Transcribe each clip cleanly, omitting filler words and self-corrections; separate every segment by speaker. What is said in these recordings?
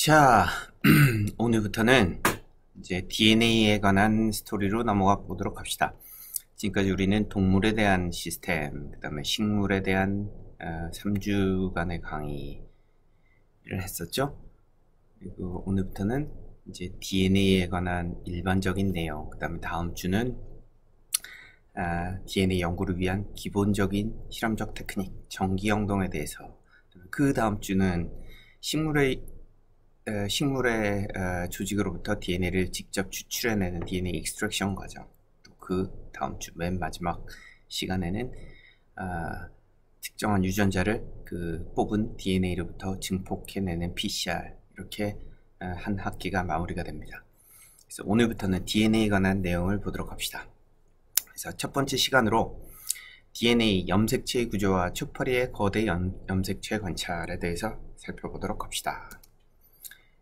Speaker 1: 자, 오늘부터는 이제 DNA에 관한 스토리로 넘어가 보도록 합시다. 지금까지 우리는 동물에 대한 시스템, 그 다음에 식물에 대한 3주간의 강의를 했었죠. 그리고 오늘부터는 이제 DNA에 관한 일반적인 내용, 그 다음에 다음 주는 DNA 연구를 위한 기본적인 실험적 테크닉, 전기영동에 대해서, 그 다음 주는 식물의 조직으로부터 DNA를 직접 추출해내는 DNA 익스트랙션 과정, 또 그 다음 주 맨 마지막 시간에는 특정한 유전자를 뽑은 DNA로부터 증폭해내는 PCR, 이렇게 한 학기가 마무리가 됩니다. 그래서 오늘부터는 DNA에 관한 내용을 보도록 합시다. 그래서 첫 번째 시간으로 DNA 염색체의 구조와 초파리의 거대 염색체 관찰에 대해서 살펴보도록 합시다.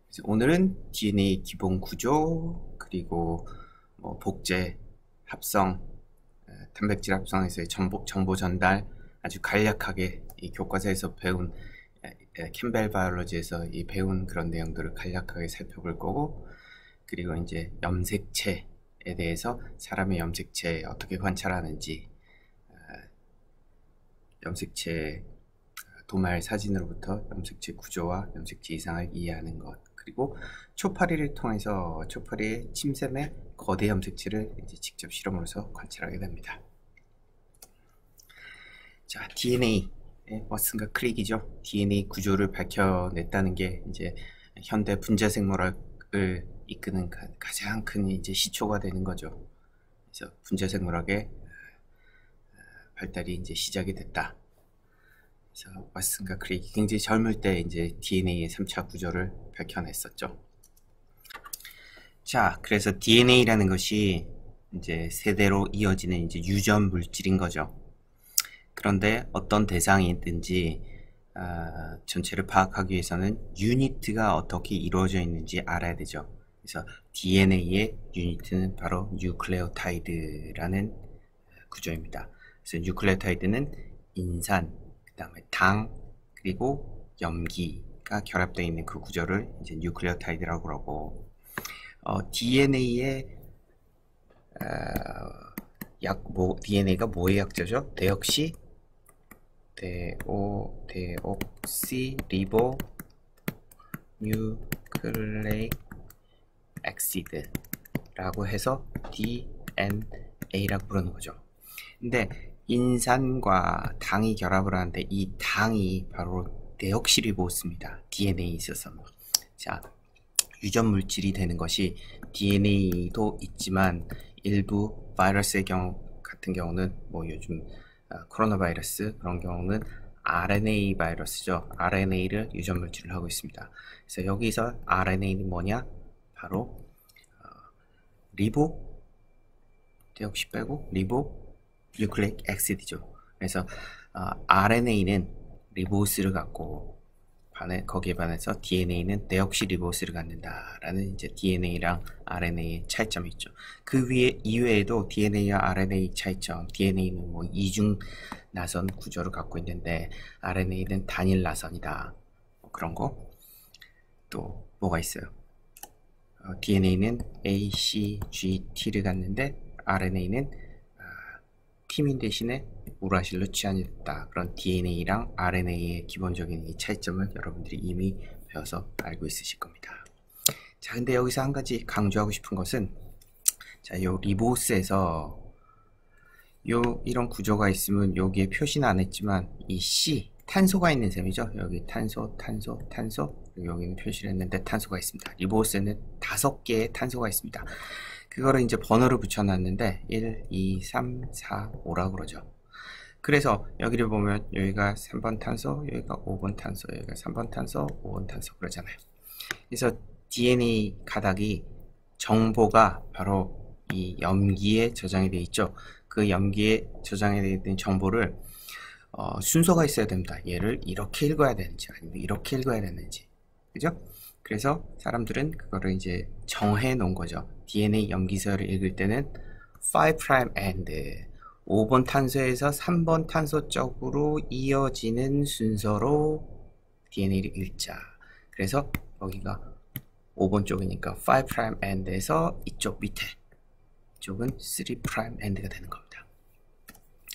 Speaker 1: 그래서 오늘은 DNA 기본 구조, 그리고 복제, 합성, 단백질 합성에서의 정보 전달, 아주 간략하게 이 교과서에서 배운 캠벨 바이올로지에서 배운 그런 내용들을 간략하게 살펴볼 거고, 그리고 이제 염색체에 대해서 사람의 염색체 어떻게 관찰하는지, 염색체 도말 사진으로부터 염색체 구조와 염색체 이상을 이해하는 것, 그리고 초파리를 통해서 초파리의 침샘의 거대 염색체를 이제 직접 실험으로서 관찰하게 됩니다. 자, DNA, 왓슨과 크릭이죠. DNA 구조를 밝혀냈다는 게 이제 현대 분자생물학을 이끄는 가장 큰 이제 시초가 되는 거죠. 그래서 분자생물학의 발달이 이제 시작이 됐다. 그래서 왓슨과 크릭이 굉장히 젊을 때 이제 DNA의 3차 구조를 밝혀냈었죠. 자, 그래서 DNA라는 것이 이제 세대로 이어지는 이제 유전 물질인 거죠. 그런데 어떤 대상이든지 전체를 파악하기 위해서는 유니트가 어떻게 이루어져 있는지 알아야 되죠. 그래서 DNA의 유니트는 바로 뉴클레오타이드라는 구조입니다. 그래서 뉴클레오타이드는 인산, 그 다음에 당, 그리고 염기가 결합되어 있는 그 구조를 이제 뉴클레오타이드라고 그러고, DNA의 DNA가 뭐의 약자죠? 데옥시 리보 뉴클레이크 엑시드라고 해서 DNA라고 부르는 거죠. 근데 인산과 당이 결합을 하는데 이 당이 바로 데옥시리보스입니다. DNA에 있어서. 자, 유전 물질이 되는 것이 DNA도 있지만 일부 바이러스의 경우 같은 경우는 요즘 코로나 바이러스 그런 경우는 RNA 바이러스죠. RNA를 유전 물질을 하고 있습니다. 그래서 여기서 RNA는 뭐냐? 바로 리보 데옥시 빼고 리보 뉴클레이크 엑시드죠. 그래서 RNA는 리보스를 갖고 거기에 반해서 DNA는 데옥시리보스를 갖는다라는 이제 DNA랑 RNA의 차이점이 있죠. 그 이외에도 DNA와 RNA 차이점, DNA는 이중 나선 구조를 갖고 있는데 RNA는 단일 나선이다. 그런 거. 또 뭐가 있어요? DNA는 A, C, G, T를 갖는데 RNA는 티민 대신에 우라실로 치환이 됐다. 그런 DNA랑 RNA의 기본적인 이 차이점을 여러분들이 이미 배워서 알고 있으실 겁니다. 자, 근데 여기서 한 가지 강조하고 싶은 것은, 자, 요 리보스에서 이런 구조가 있으면 여기에 표시는 안 했지만 이 C, 탄소가 있는 셈이죠. 여기 탄소, 여기는 표시를 했는데 탄소가 있습니다. 리보스에는 5개의 탄소가 있습니다. 그거를 이제 번호를 붙여놨는데 1, 2, 3, 4, 5라고 그러죠. 그래서 여기를 보면 여기가 3번 탄소, 여기가 5번 탄소, 여기가 3번 탄소, 5번 탄소 그러잖아요. 그래서 DNA 가닥이 정보가 바로 이 염기에 저장이 되어 있죠. 그 염기에 저장이 되어 있는 정보를 순서가 있어야 됩니다. 얘를 이렇게 읽어야 되는지 아니면 이렇게 읽어야 되는지, 그죠? 그래서 사람들은 그거를 이제 정해 놓은 거죠. DNA 염기서열을 읽을 때는 5' and 5번 탄소에서 3번 탄소 쪽으로 이어지는 순서로 DNA를 읽자. 그래서 여기가 5번 쪽이니까 5 prime end에서 이쪽 밑에 쪽은 3 prime end가 되는 겁니다.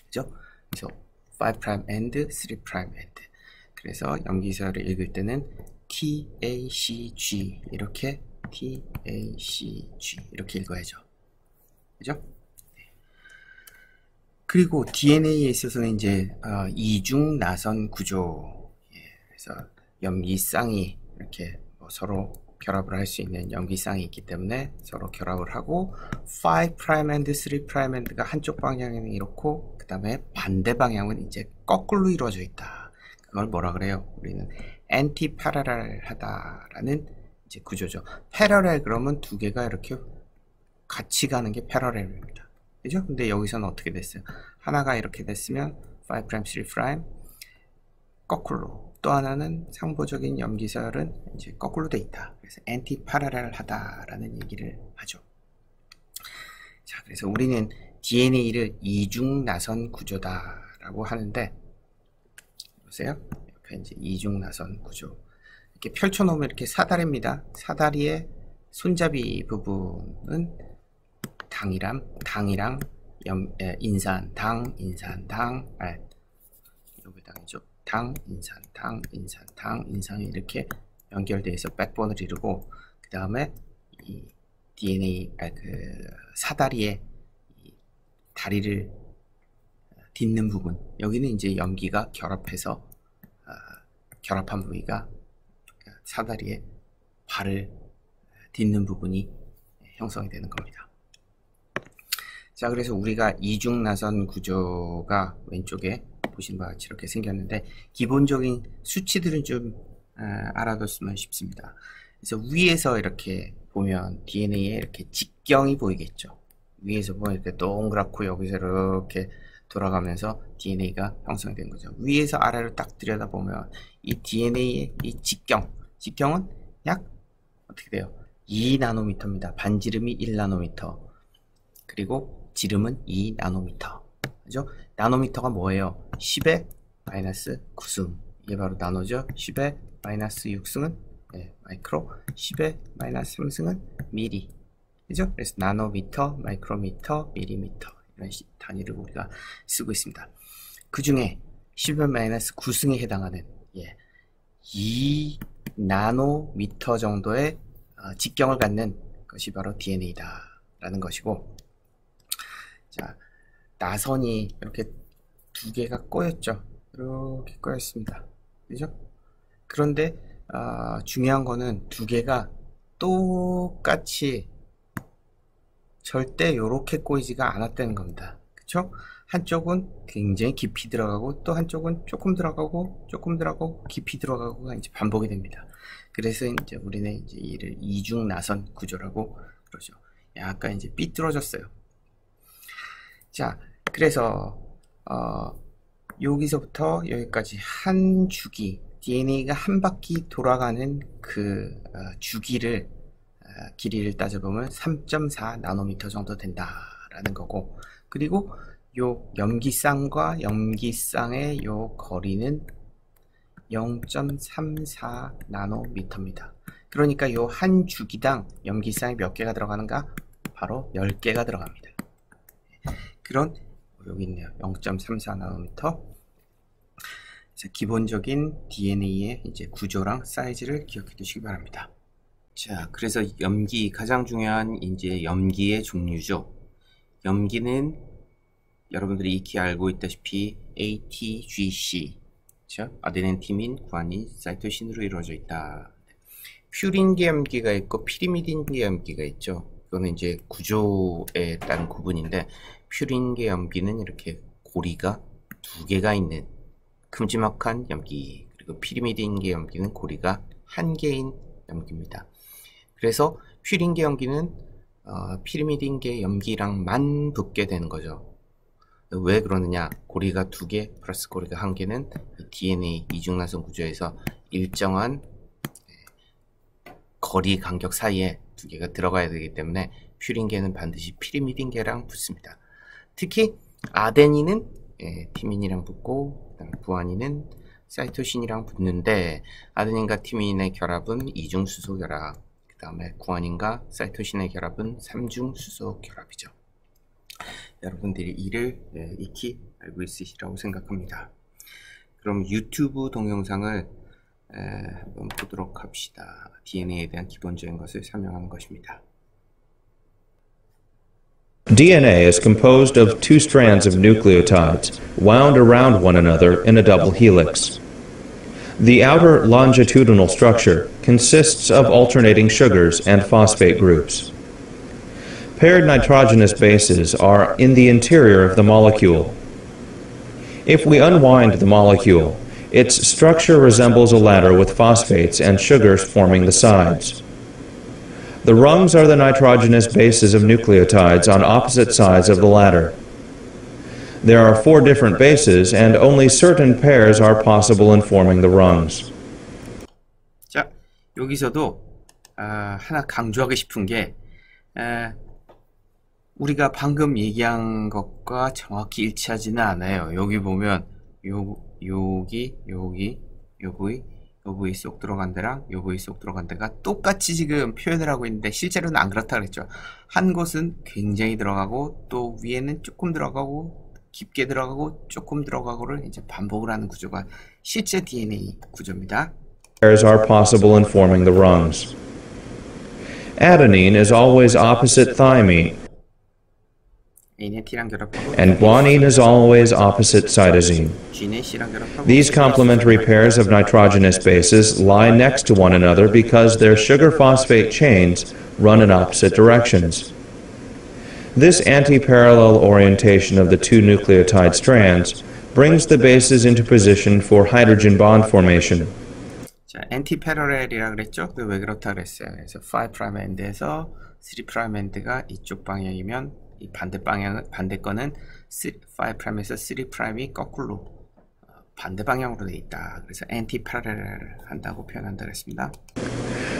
Speaker 1: 그죠? 그래서 5 prime end, 3 prime end. 그래서 염기서를 읽을 때는 TACG 이렇게 TACG 이렇게 읽어야죠. 그죠? 그리고 DNA에 있어서는 이제 이중 나선 구조. 그래서 염기쌍이 이렇게 서로 결합을 할 수 있는 염기쌍이 있기 때문에 서로 결합을 하고 5 prime end, 3 prime end가 한쪽 방향에는 이렇고 그 다음에 반대 방향은 이제 거꾸로 이루어져 있다. 그걸 뭐라 그래요? 우리는 anti-parallel하다라는 이제 구조죠. parallel 그러면 두 개가 이렇게 같이 가는 게 parallel입니다. 그죠? 근데 여기서는 어떻게 됐어요? 하나가 이렇게 됐으면 5 prime, 3 prime 거꾸로, 또 하나는 상보적인 염기설은 이제 거꾸로 돼 있다. 그래서 anti-parallel하다라는 얘기를 하죠. 자, 그래서 우리는 DNA를 이중 나선 구조다라고 하는데, 보세요. 옆에 이제 이중 나선 구조. 이렇게 펼쳐놓으면 이렇게 사다리입니다. 사다리의 손잡이 부분은 당이랑 인산, 당, 인산, 당, 여기 당이죠. 당, 인산, 당, 인산, 당, 인산이 이렇게 연결되어 있어 백본을 이루고, 그 다음에 이 DNA, 그 사다리의 이 다리를 딛는 부분, 여기는 이제 염기가 결합해서 결합한 부위가 사다리의 발을 딛는 부분이 형성이 되는 겁니다. 자, 그래서 우리가 이중 나선 구조가 왼쪽에 보신 바와 같이 이렇게 생겼는데, 기본적인 수치들은 좀 알아뒀으면 싶습니다. 그래서 위에서 이렇게 보면 DNA에 이렇게 직경이 보이겠죠. 위에서 보면 이렇게 동그랗고 여기서 이렇게 돌아가면서 DNA가 형성된 거죠. 위에서 아래로 딱 들여다보면 이 DNA의 이 직경은 약 어떻게 돼요? 2나노미터입니다. 반지름이 1나노미터, 그리고 지름은 2나노미터. 그죠? 나노미터가 뭐예요? 10의 마이너스 9승. 이게 바로 나노죠. 10의 마이너스 6승은 마이크로, 10의 마이너스 3승은 미리. 그죠? 그래서 나노미터, 마이크로미터, 미리미터, 이런 단위를 우리가 쓰고 있습니다. 그 중에 10의 마이너스 9승에 해당하는 2나노미터 정도의 직경을 갖는 것이 바로 DNA다 라는 것이고, 자, 나선이 이렇게 두 개가 꼬였죠. 이렇게 꼬였습니다. 그죠? 그런데 중요한 거는 두 개가 똑같이 절대 이렇게 꼬이지가 않았다는 겁니다. 그쵸? 한쪽은 굉장히 깊이 들어가고, 또 한쪽은 조금 들어가고, 조금 들어가고, 깊이 들어가고가 이제 반복이 됩니다. 그래서 이제 우리는 이제 이를 이중 나선 구조라고 그러죠. 약간 이제 삐뚤어졌어요. 자, 그래서 여기서부터 여기까지 한 주기, DNA가 한 바퀴 돌아가는 그 주기를 길이를 따져보면 3.4 나노미터 정도 된다라는 거고, 그리고 요 염기쌍과 염기쌍의 요 거리는 0.34 나노미터입니다. 그러니까 요 한 주기당 염기쌍이 몇 개가 들어가는가? 바로 10개가 들어갑니다. 그런 여기 있네요. 0.34 나노미터. 기본적인 DNA의 이제 구조랑 사이즈를 기억해 두시기 바랍니다. 자, 그래서 염기, 가장 중요한 이제 염기의 종류죠. 염기는 여러분들이 익히 알고 있다시피 ATGC, 그렇죠? 아데닌, 티민, 구아닌, 사이토신으로 이루어져 있다. 퓨린계 염기가 있고 피리미딘계 염기가 있죠. 이거는 이제 구조에 따른 구분인데, 퓨린계 염기는 이렇게 고리가 두 개가 있는 큼지막한 염기, 그리고 피리미딘계 염기는 고리가 한 개인 염기입니다. 그래서 퓨린계 염기는 피리미딘계 염기랑만 붙게 되는 거죠. 왜 그러느냐? 고리가 두 개 플러스 고리가 한 개는 DNA 이중나선 구조에서 일정한 거리 간격 사이에 두 개가 들어가야 되기 때문에 퓨린계는 반드시 피리미딘계랑 붙습니다. 특히 아데닌은 티민이랑 붙고, 그다음에 구아닌은 사이토신이랑 붙는데 아데닌과 티민의 결합은 2중 수소 결합, 그 다음에 구아닌과 사이토신의 결합은 3중 수소 결합이죠. 여러분들이 이를 익히 알고 있으시라고 생각합니다. 그럼 유튜브 동영상을 한번 보도록 합시다. DNA에 대한 기본적인 것을 설명하는 것입니다.
Speaker 2: DNA is composed of two strands of nucleotides, wound around one another in a double helix. The outer longitudinal structure consists of alternating sugars and phosphate groups. Paired nitrogenous bases are in the interior of the molecule. If we unwind the molecule, its structure resembles a ladder with phosphates and sugars forming the sides. The rungs are the nitrogenous bases of nucleotides on opposite sides of the ladder. There are 4 different bases, and only certain pairs are possible in forming the rungs.
Speaker 1: 자, 여기서도 하나 강조하고 싶은 게 우리가 방금 얘기한 것과 정확히 일치하지는 않아요. 여기 보면 여기 요 부위 쏙 들어간 데랑 요 부위 쏙 들어간 데가 똑같이 지금 표현을 하고 있는데 실제로는 안 그렇다 그랬죠. 한 곳은 굉장히 들어가고 또 위에는 조금 들어가고 깊게 들어가고 조금 들어가고를 이제 반복을 하는 구조가 실제 DNA 구조입니다.
Speaker 2: Pairs are possible in forming the rungs. Adenine is always opposite thymine, and guanine is always opposite cytosine. These complementary pairs of nitrogenous bases lie next to one another because their sugar phosphate chains run in opposite directions. This anti-parallel orientation of the two nucleotide strands brings the bases into position for hydrogen bond formation.
Speaker 1: 자, anti-parallel이라 그랬죠? 그 왜 그렇다 그랬어요. 그래서 5' end에서 3' end가 이쪽 방향이면 이 반대 거는 5'에서 3'이 거꾸로 반대 방향으로 돼 있다. 그래서 anti-parallel 한다고 표현한다 그랬습니다.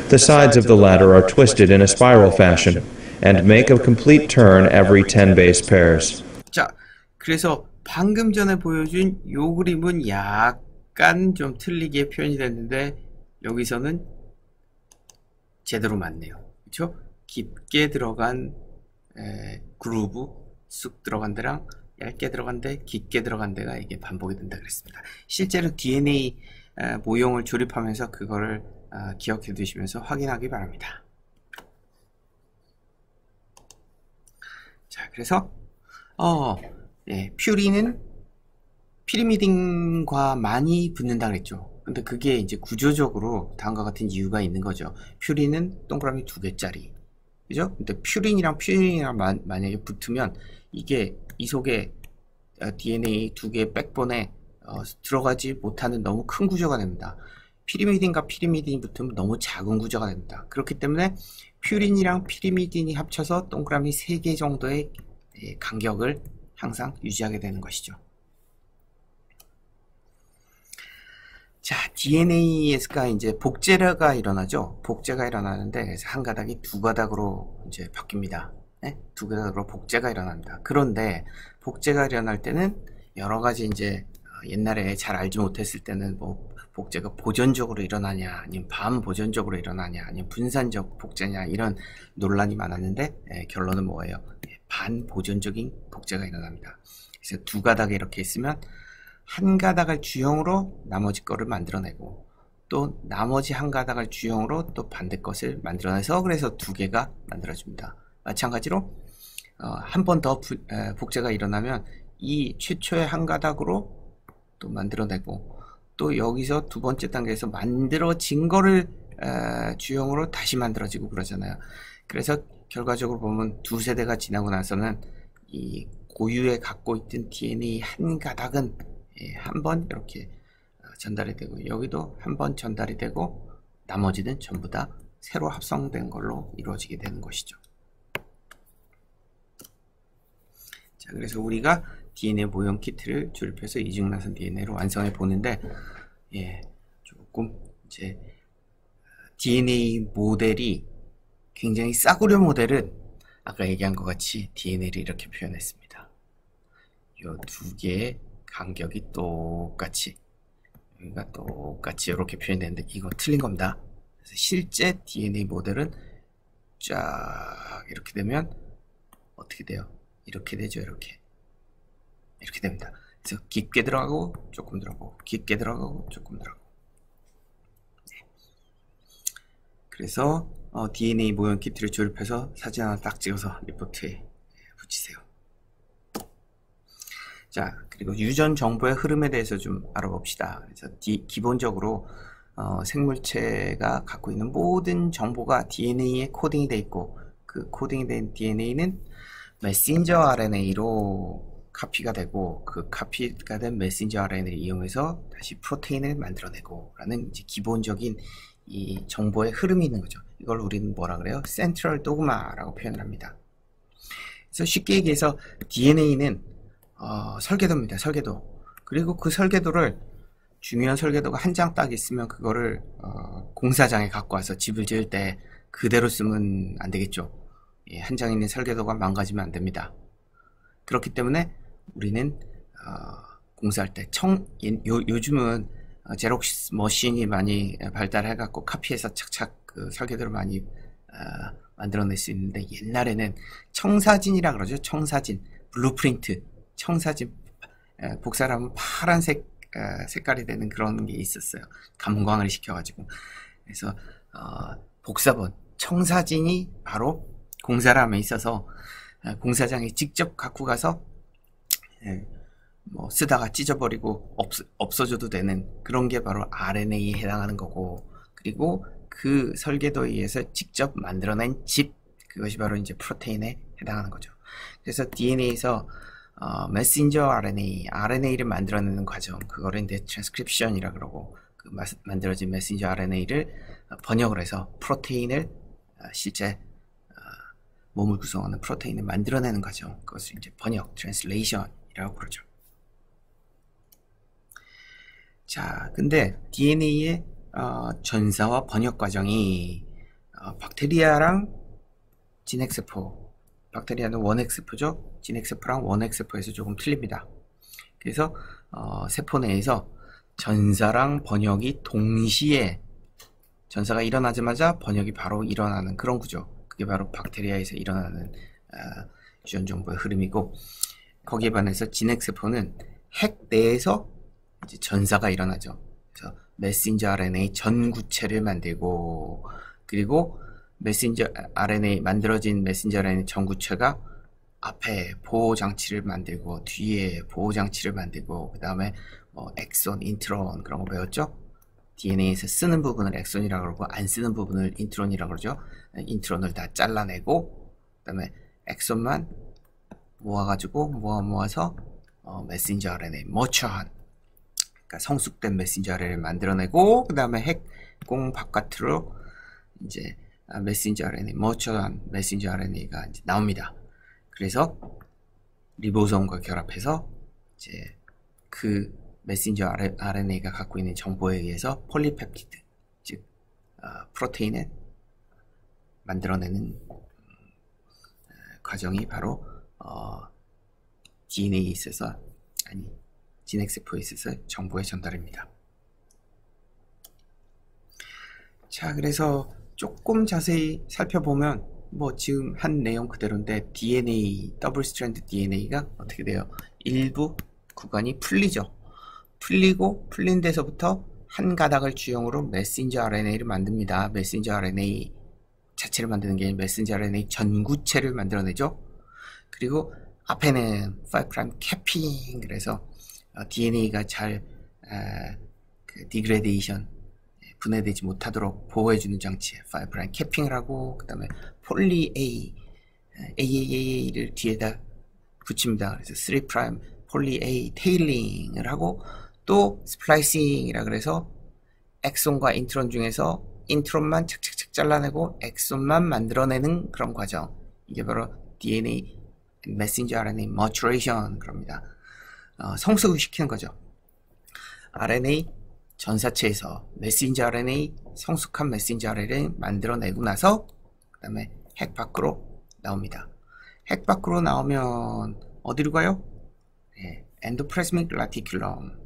Speaker 2: The sides of the ladder are twisted in a spiral fashion and make a complete turn every 10 base pairs.
Speaker 1: 자, 그래서 방금 전에 보여준 요 그림은 약간 좀 틀리게 표현이 됐는데 여기서는 제대로 맞네요. 그렇죠? 깊게 들어간 그루브 쑥 들어간 데랑 얇게 들어간 데, 깊게 들어간 데가 이게 반복이 된다 그랬습니다. 실제로 DNA 모형을 조립하면서 그거를 기억해 두시면서 확인하기 바랍니다. 자, 그래서 퓨린은 피리미딘과 많이 붙는다 그랬죠. 근데 그게 이제 구조적으로 다음과 같은 이유가 있는 거죠. 퓨린은 동그라미 2개짜리. 그죠? 근데 퓨린이랑 만약에 붙으면 이게 이 속에 DNA 2개 백본에 들어가지 못하는 너무 큰 구조가 됩니다. 피리미딘과 피리미딘이 붙으면 너무 작은 구조가 됩니다. 그렇기 때문에 퓨린이랑 피리미딘이 합쳐서 동그라미 3개 정도의 간격을 항상 유지하게 되는 것이죠. 자, DNA가 이제 복제가 일어나죠. 복제가 일어나는데 그래서 한 가닥이 2가닥으로 이제 바뀝니다. 네? 2가닥으로 복제가 일어납니다. 그런데 복제가 일어날 때는 여러 가지 이제 옛날에 잘 알지 못했을 때는 뭐 복제가 보존적으로 일어나냐, 아니면 반보존적으로 일어나냐, 아니면 분산적 복제냐 이런 논란이 많았는데 결론은 뭐예요? 반보존적인 복제가 일어납니다. 그래서 2가닥이 이렇게 있으면 한 가닥을 주형으로 나머지 거를 만들어내고 또 나머지 한 가닥을 주형으로 또 반대 것을 만들어내서 그래서 2개가 만들어집니다. 마찬가지로 한 번 더 복제가 일어나면 이 최초의 한 가닥으로 또 만들어내고 또 여기서 2번째 단계에서 만들어진 거를 주형으로 다시 만들어지고 그러잖아요. 그래서 결과적으로 보면 2세대가 지나고 나서는 이 고유에 갖고 있던 DNA 한 가닥은 한 번 이렇게 전달이 되고 여기도 한 번 전달이 되고 나머지는 전부 다 새로 합성된 걸로 이루어지게 되는 것이죠. 자, 그래서 우리가 DNA 모형 키트를 조립해서 이중나선 DNA로 완성해 보는데 조금 이제 DNA 모델이 굉장히 싸구려 모델은 아까 얘기한 것 같이 DNA를 이렇게 표현했습니다. 이 2개의 간격이 똑같이 여기가 똑같이 이렇게 표현되는데 이거 틀린 겁니다. 그래서 실제 DNA 모델은 쫙 이렇게 되면 어떻게 돼요? 이렇게 되죠. 이렇게 됩니다. 그래서 깊게 들어가고 조금 들어가고 깊게 들어가고 조금 들어가고. 네. 그래서 DNA 모형 키트를 조립해서 사진 하나 딱 찍어서 리포트에 붙이세요. 자, 그리고 유전 정보의 흐름에 대해서 좀 알아봅시다. 그래서 기본적으로 생물체가 갖고 있는 모든 정보가 DNA에 코딩이 되어 있고, 그 코딩이 된 DNA는 메신저 RNA로 카피가 되고, 그 카피가 된 메신저 RNA를 이용해서 다시 프로테인을 만들어내고 라는 이제 기본적인 이 정보의 흐름이 있는 거죠. 이걸 우리는 뭐라 그래요? 센트럴 도그마라고 표현을 합니다. 그래서 쉽게 얘기해서 DNA는 설계도입니다. 설계도. 그리고 그 설계도를, 중요한 설계도가 한 장 딱 있으면 그거를 공사장에 갖고 와서 집을 지을 때 그대로 쓰면 안 되겠죠. 예, 한 장 있는 설계도가 망가지면 안 됩니다. 그렇기 때문에 우리는 공사할 때 요즘은 제록스 머신이 많이 발달해 갖고 카피해서 착착 그 설계도를 많이 만들어낼 수 있는데, 옛날에는 청사진이라 그러죠. 청사진, 블루프린트, 청사진, 복사를 하면 파란색 색깔이 되는 그런 게 있었어요. 감광을 시켜가지고. 그래서 복사본, 청사진이 바로 공사람에 있어서 공사장에 직접 갖고 가서 뭐 쓰다가 찢어버리고 없어져도 되는 그런 게 바로 RNA에 해당하는 거고, 그리고 그 설계도에 의해서 직접 만들어낸 집, 그것이 바로 이제 프로테인에 해당하는 거죠. 그래서 DNA에서 메신저 RNA를 만들어내는 과정, 그거를 이제 트랜스크립션이라 그러고, 그 만들어진 메신저 RNA를 번역을 해서 프로테인을 실제 몸을 구성하는 프로테인을 만들어내는 과정, 그것을 이제 번역, 트랜슬레이션이라고 그러죠. 자, 근데 DNA의 전사와 번역 과정이 박테리아랑 진핵세포, 박테리아는 원핵세포죠. 진핵세포랑 원핵세포에서 조금 틀립니다. 그래서 세포 내에서 전사랑 번역이 동시에, 전사가 일어나자마자 번역이 바로 일어나는 그런 구조, 그게 바로 박테리아에서 일어나는 유전 정보의 흐름이고, 거기에 반해서 진핵세포는 핵 내에서 이제 전사가 일어나죠. 그래서 메신저 RNA 전구체를 만들고, 그리고 메신저 RNA, 만들어진 메신저 RNA 전구체가 앞에 보호장치를 만들고 뒤에 보호장치를 만들고, 그 다음에 뭐 엑손, 인트론 그런 거 배웠죠? DNA에서 쓰는 부분을 엑손이라고 그러고 안 쓰는 부분을 인트론이라고 그러죠. 인트론을 다 잘라내고, 그 다음에 엑손만 모아서 메신저 RNA, 머처한, 그러니까 성숙된 메신저 RNA를 만들어내고, 그 다음에 핵공 바깥으로 이제 메신저 RNA, 머처한 메신저 RNA가 이제 나옵니다. 그래서 리보솜과 결합해서 이제 그 메신저 RNA가 갖고 있는 정보에 의해서 폴리펩티드, 즉 프로테인을 만들어내는 과정이 바로 DNA에 있어서, 아니 진핵세포에 있어서 정보의 전달입니다. 자, 그래서 조금 자세히 살펴보면 뭐 지금 한 내용 그대로인데, DNA, 더블 스트랜드 DNA가 어떻게 돼요? 일부 구간이 풀리죠. 풀린 데서부터 한 가닥을 주형으로 메신저 RNA를 만듭니다. 메신저 RNA 자체를 만드는 게 메신저 RNA 전구체를 만들어내죠. 그리고 앞에는 5' 캐핑, 그래서 DNA가 잘 디그레데이션, 분해되지 못하도록 보호해주는 장치에 5' 캐핑을 하고, 그 다음에 폴리 AAA를 뒤에다 붙입니다. 그래서 3' 폴리 A 테일링을 하고, 또 스플라이싱이라 그래서 엑손과 인트론 중에서 인트론만 착착착 잘라내고 엑손만 만들어내는 그런 과정, 이게 바로 DNA 메신저 RNA 머추레이션 그럽니다. 성숙을 시키는 거죠. RNA 전사체에서 메신저 RNA, 성숙한 메신저 RNA를 만들어내고 나서 그 다음에 핵 밖으로 나옵니다. 핵 밖으로 나오면 어디로 가요? 엔도플라즈믹 레티큘럼.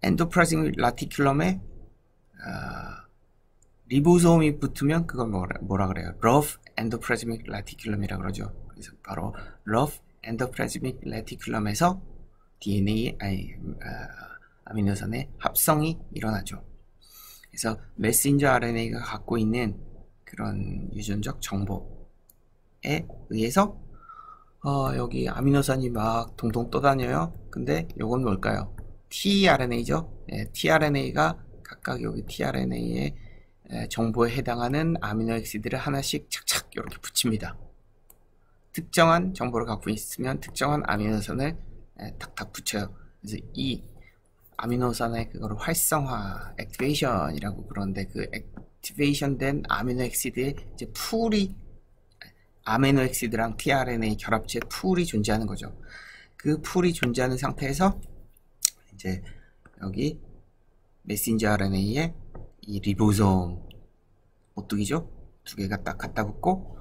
Speaker 1: 엔도플라즈믹 라티큘럼에 리보솜이 붙으면 그걸 뭐라 그래요? 러프 엔도플라즈믹 라티큘럼이라 그러죠. 그래서 바로 러프 엔도플라즈믹 라티큘럼에서 DNA 아미노산의 합성이 일어나죠. 그래서 메신저 RNA가 갖고 있는 그런 유전적 정보에 의해서 여기 아미노산이 막 동동 떠다녀요. 근데 요건 뭘까요? tRNA죠. tRNA가 각각 여기 tRNA의 정보에 해당하는 아미노 액시드를 하나씩 착착 이렇게 붙입니다. 특정한 정보를 갖고 있으면 특정한 아미노산을 탁탁 붙여요. 그래서 이 아미노산의 그거를 활성화, 액티베이션이라고 그러는데 그 액티베이션 된 아미노 액시드의 이제 풀이 아미노 액시드랑 tRNA 결합체 풀이 존재하는 거죠. 그 풀이 존재하는 상태에서 이제 여기 메신저 RNA에 이 리보솜 오뚜기죠? 두 개가 딱 갖다 붙고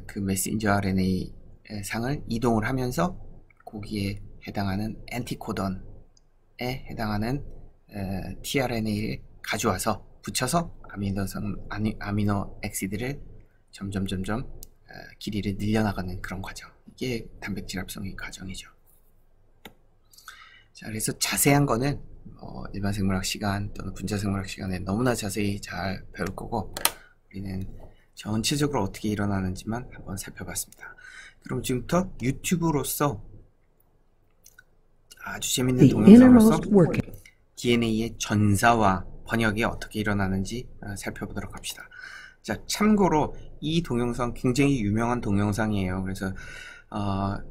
Speaker 1: 그 메신저 RNA 상을 이동을 하면서 거기에 해당하는 엔티코던에 해당하는 tRNA를 가져와서 붙여서 아미노 액시드를 점점 길이를 늘려나가는 그런 과정. 이게 단백질 합성의 과정이죠. 자, 그래서 자세한 거는 일반 생물학 시간 또는 분자 생물학 시간에 너무나 자세히 잘 배울 거고 우리는 전체적으로 어떻게 일어나는지만 한번 살펴봤습니다. 그럼 지금부터 유튜브로서 아주 재밌는 동영상으로서 DNA의 전사와 번역이 어떻게 일어나는지 살펴보도록 합시다. 자, 참고로 이 동영상 굉장히 유명한 동영상이에요. 그래서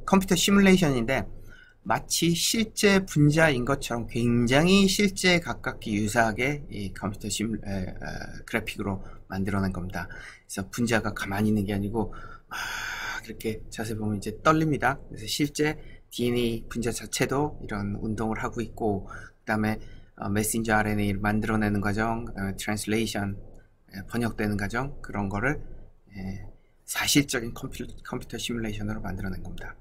Speaker 1: 컴퓨터 시뮬레이션인데 마치 실제 분자인 것처럼 굉장히 실제에 가깝게 유사하게 이 컴퓨터 그래픽으로 만들어낸 겁니다. 그래서 분자가 가만히 있는 게 아니고 막 이렇게 자세히 보면 이제 떨립니다. 그래서 실제 DNA 분자 자체도 이런 운동을 하고 있고 그 다음에 메신저 RNA를 만들어내는 과정, 그 다음에 트랜슬레이션 번역되는 과정 그런 거를 사실적인 컴퓨터 시뮬레이션으로 만들어낸 겁니다.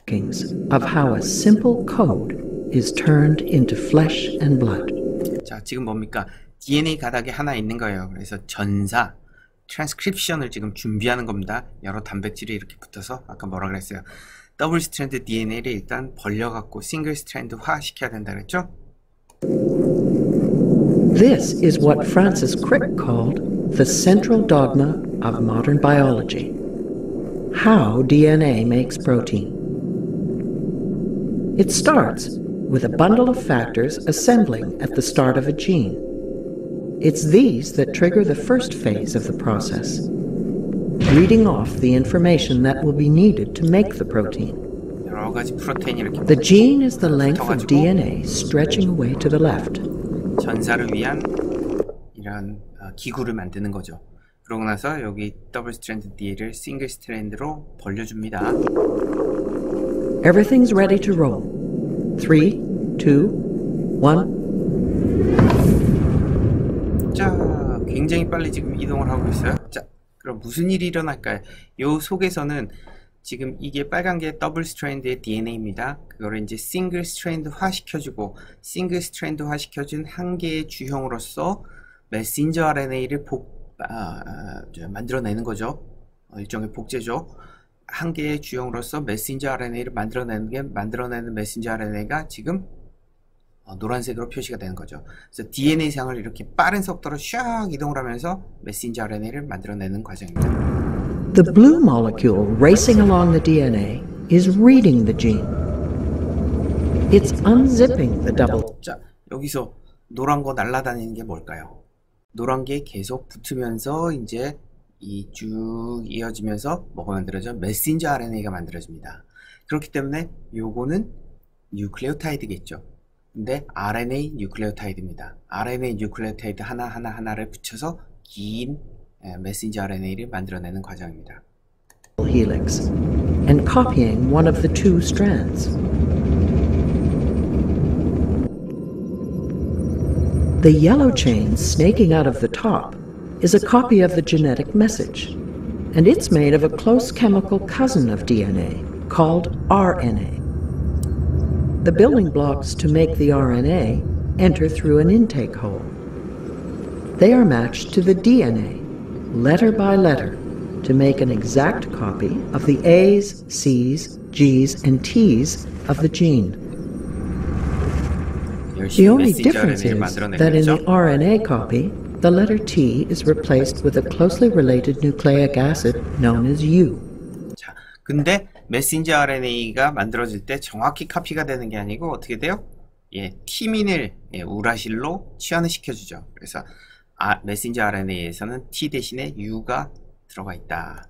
Speaker 3: Of how a simple code is turned into flesh and blood.
Speaker 1: 자, 지금 뭡니까? DNA 가닥이 하나 있는 거예요. 그래서 전사, 트랜스크립션을 지금 준비하는 겁니다. 여러 단백질이 이렇게 붙어서 아까 뭐라 그랬어요? 더블 스트랜드 DNA를 일단 벌려갖고 싱글 스트랜드화 시켜야 된다 그랬죠?
Speaker 3: This is what Francis Crick called the central dogma of modern biology. How DNA makes protein. It starts with a bundle of factors assembling at the start of a gene. It's these that trigger the first phase of the process, reading off the information that will be needed to make the protein.
Speaker 1: 여러 가지 프로테인이 이렇게
Speaker 3: The gene is the length of DNA stretching away to the left.
Speaker 1: 전사를 위한 이런 기구를 만드는 거죠. 그러고 나서 여기 더블 스트랜드 DNA를 싱글 스트랜드로 벌려줍니다.
Speaker 3: Everything's ready to roll. 3, 2, 1.
Speaker 1: 자, 굉장히 빨리 지금 이동을 하고 있어요. 자, 그럼 무슨 일이 일어날까요? 요 속에서는 지금 이게 빨간 게 더블 스트랜드의 DNA입니다. 그거를 이제 싱글 스트랜드화 시켜주고 싱글 스트랜드화 시켜준 한 개의 주형으로서 메신저 RNA를 만들어내는 거죠. 일종의 복제죠. 한 개의 주형으로서 메신저 RNA를 만들어내는 메신저 RNA가 지금 노란색으로 표시가 되는 거죠. 그래서 DNA 상을 이렇게 빠른 속도로 샥 이동을 하면서 메신저 RNA를 만들어내는 과정입니다.
Speaker 3: The blue molecule racing along the DNA is reading the gene. It's unzipping the double.
Speaker 1: 자, 여기서 노란 거 날아다니는 게 뭘까요? 노란 게 계속 붙으면서 이제 이 쭉 이어지면서 뭐가 만들어져? 메신저 RNA가 만들어집니다. 그렇기 때문에 요거는 뉴클레오타이드겠죠. 근데 RNA 뉴클레오타이드입니다. RNA 뉴클레오타이드 하나를 붙여서 긴 메신저 RNA를 만들어내는 과정입니다.
Speaker 3: Helix and copying one of the two strands. The yellow chain snaking out of the top is a copy of the genetic message, and it's made of a close chemical cousin of DNA called RNA. The building blocks to make the RNA enter through an intake hole. They are matched to the DNA, letter by letter, to make an exact copy of the A's, C's, G's, and T's of the gene. The only difference is that in the RNA copy, the letter T is replaced with a closely related nucleic acid known as U.
Speaker 1: 자, 근데 메신저 RNA가 만들어질 때 정확히 카피가 되는 게 아니고 어떻게 돼요? 티민을 우라실로 취환을 시켜주죠. 그래서 메신저 RNA에서는 T 대신에 U가 들어가 있다.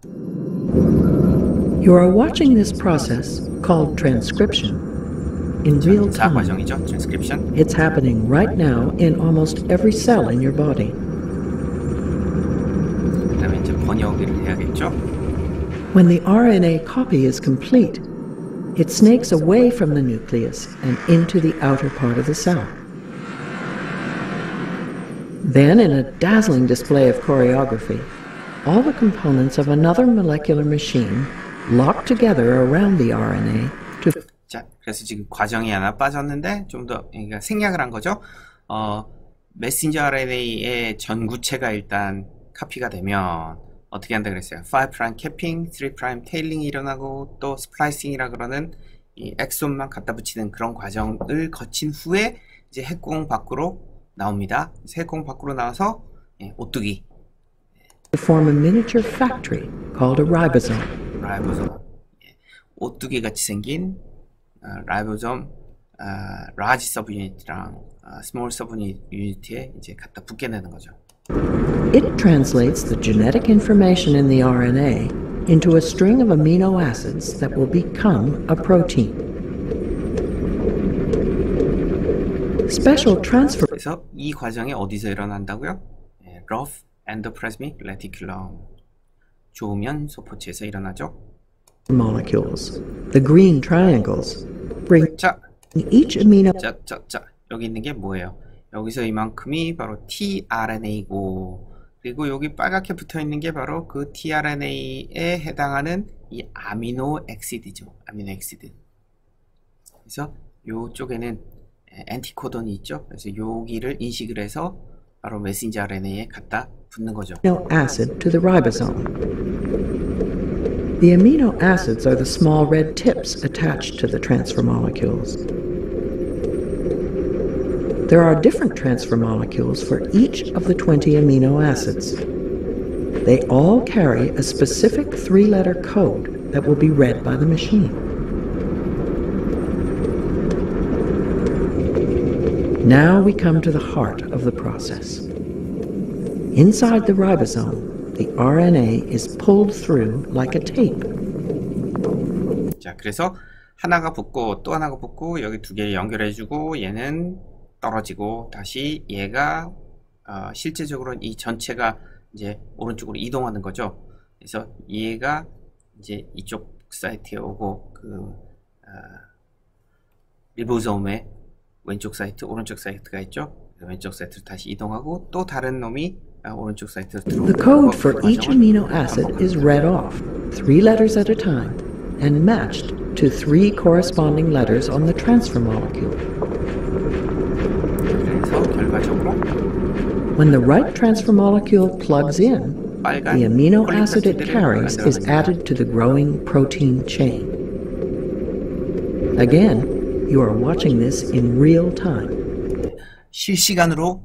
Speaker 3: You are watching this process called transcription in real
Speaker 1: 자,
Speaker 3: time.
Speaker 1: 과정이죠. transcription.
Speaker 3: It's happening right now in almost every cell in your body.
Speaker 1: 그다음에 이제 번역을 해야겠죠.
Speaker 3: When the RNA copy is complete, it snakes away from the nucleus and into the outer part of the cell. Then, in a dazzling display of choreography, all the components of another molecular machine lock together around the RNA to.
Speaker 1: 자, 그래서 지금 과정이 하나 빠졌는데 좀 더 그러니까 생략을 한 거죠. 메신저 RNA의 전구체가 일단 카피가 되면 어떻게 한다 그랬어요? 5' 캐핑, 3' 테일링이 일어나고 또 스플라이싱이라 그러는 이 엑손만 갖다 붙이는 그런 과정을 거친 후에 이제 핵공 밖으로 나옵니다. 핵공 밖으로 나와서 오뚜기.
Speaker 3: To form a miniature factory called a ribosome.
Speaker 1: 라이보솜. 오뚜기 같이 생긴 라이보솜 라지 서브 유닛이랑 스몰 서브 유닛에 이제 갖다 붙게 되는 거죠.
Speaker 3: It translates the genetic information in the RNA into a string of amino acids that will become a protein. Special transfer.
Speaker 1: 그래서 이 과정이 어디서 일어난다고요? rough endoplasmic reticulum. 조면 소포체에서 일어나죠.
Speaker 3: Molecules, the green triangles, bring
Speaker 1: 자,
Speaker 3: each amino.
Speaker 1: 자, 여기 있는 게 뭐예요? 여기서 이만큼이 바로 tRNA고, 그리고 여기 빨갛게 붙어 있는 게 바로 그 tRNA에 해당하는 이 아미노 엑시드죠. 아미노 엑시드. 그래서 요쪽에는 엔티코돈이 있죠. 그래서 여기를 인식을 해서 바로 메신저 RNA에 갖다 붙는 거죠.
Speaker 3: Amino acid to the ribosome. The amino acids are the small red tips attached to the transfer molecules. There are different transfer molecules for each of the 20 amino acids. They all carry a specific 3-letter code that will be read by the machine. Now we come to the heart of the process. Inside the ribosome, the RNA is pulled through like a tape.
Speaker 1: 자, 그래서 하나가 붙고 또 하나가 붙고 여기 두 개를 연결해주고 얘는 떨어지고 다시 얘가 실제적으로 이 전체가 이제 오른쪽으로 이동하는 거죠. 그래서 얘가 이제 이쪽 사이트에 오고 그 리보솜의 왼쪽 사이트, 오른쪽 사이트가 있죠. 왼쪽 사이트로 다시 이동하고 또 다른 놈이 오른쪽 사이트로 들어오고.
Speaker 3: The code for each amino acid is read off, 3 letters at a time, and matched to 3 corresponding letters on the transfer molecule.
Speaker 1: 그래서 결과적으로
Speaker 3: When the right transfer molecule plugs in, the amino acid it carries is added to the growing protein chain. Again, you are watching this in real time.
Speaker 1: 실시간으로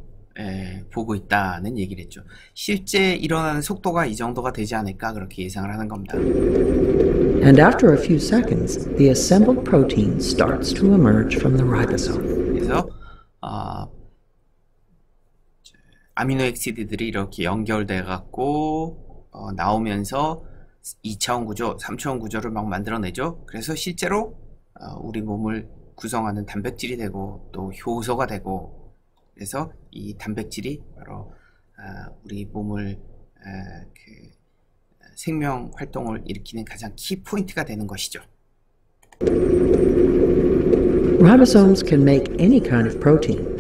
Speaker 1: 보고 있다는 얘기를 했죠. 실제 일어나는 속도가 이 정도가 되지 않을까 그렇게 예상을 하는 겁니다.
Speaker 3: And after a few seconds, the assembled protein starts to emerge from the ribosome.
Speaker 1: 그래서 아미노 엑시드들이 이렇게 연결돼 갖고 나오면서 2차원 구조, 3차원 구조를 막 만들어내죠. 그래서 실제로 우리 몸을 구성하는 단백질이 되고 또 효소가 되고, 그래서 이 단백질이 바로 우리 몸을 생명 활동을 일으키는 가장 키 포인트가 되는 것이죠.
Speaker 3: Ribosomes can make any kind of protein.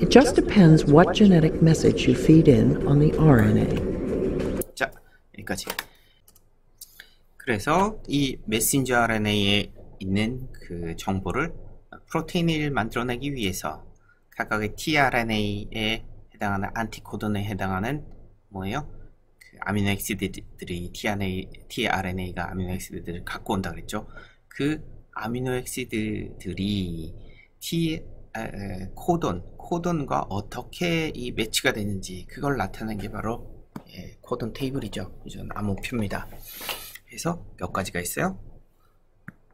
Speaker 3: It just depends what genetic message you feed in on the RNA.
Speaker 1: 자, 여기까지. 그래서 이 메신저 RNA에 있는 그 정보를 프로테인을 만들어내기 위해서 각각의 tRNA에 해당하는 안티코돈에 해당하는 뭐예요? 그 아미노액시드들이 tRNA가 아미노액시드들을 갖고 온다 그랬죠. 그 아미노액시드들이 코돈과 어떻게 이 매치가 되는지 그걸 나타내는 게 바로 코돈 테이블이죠. 이건 암호표입니다. 그래서 몇 가지가 있어요?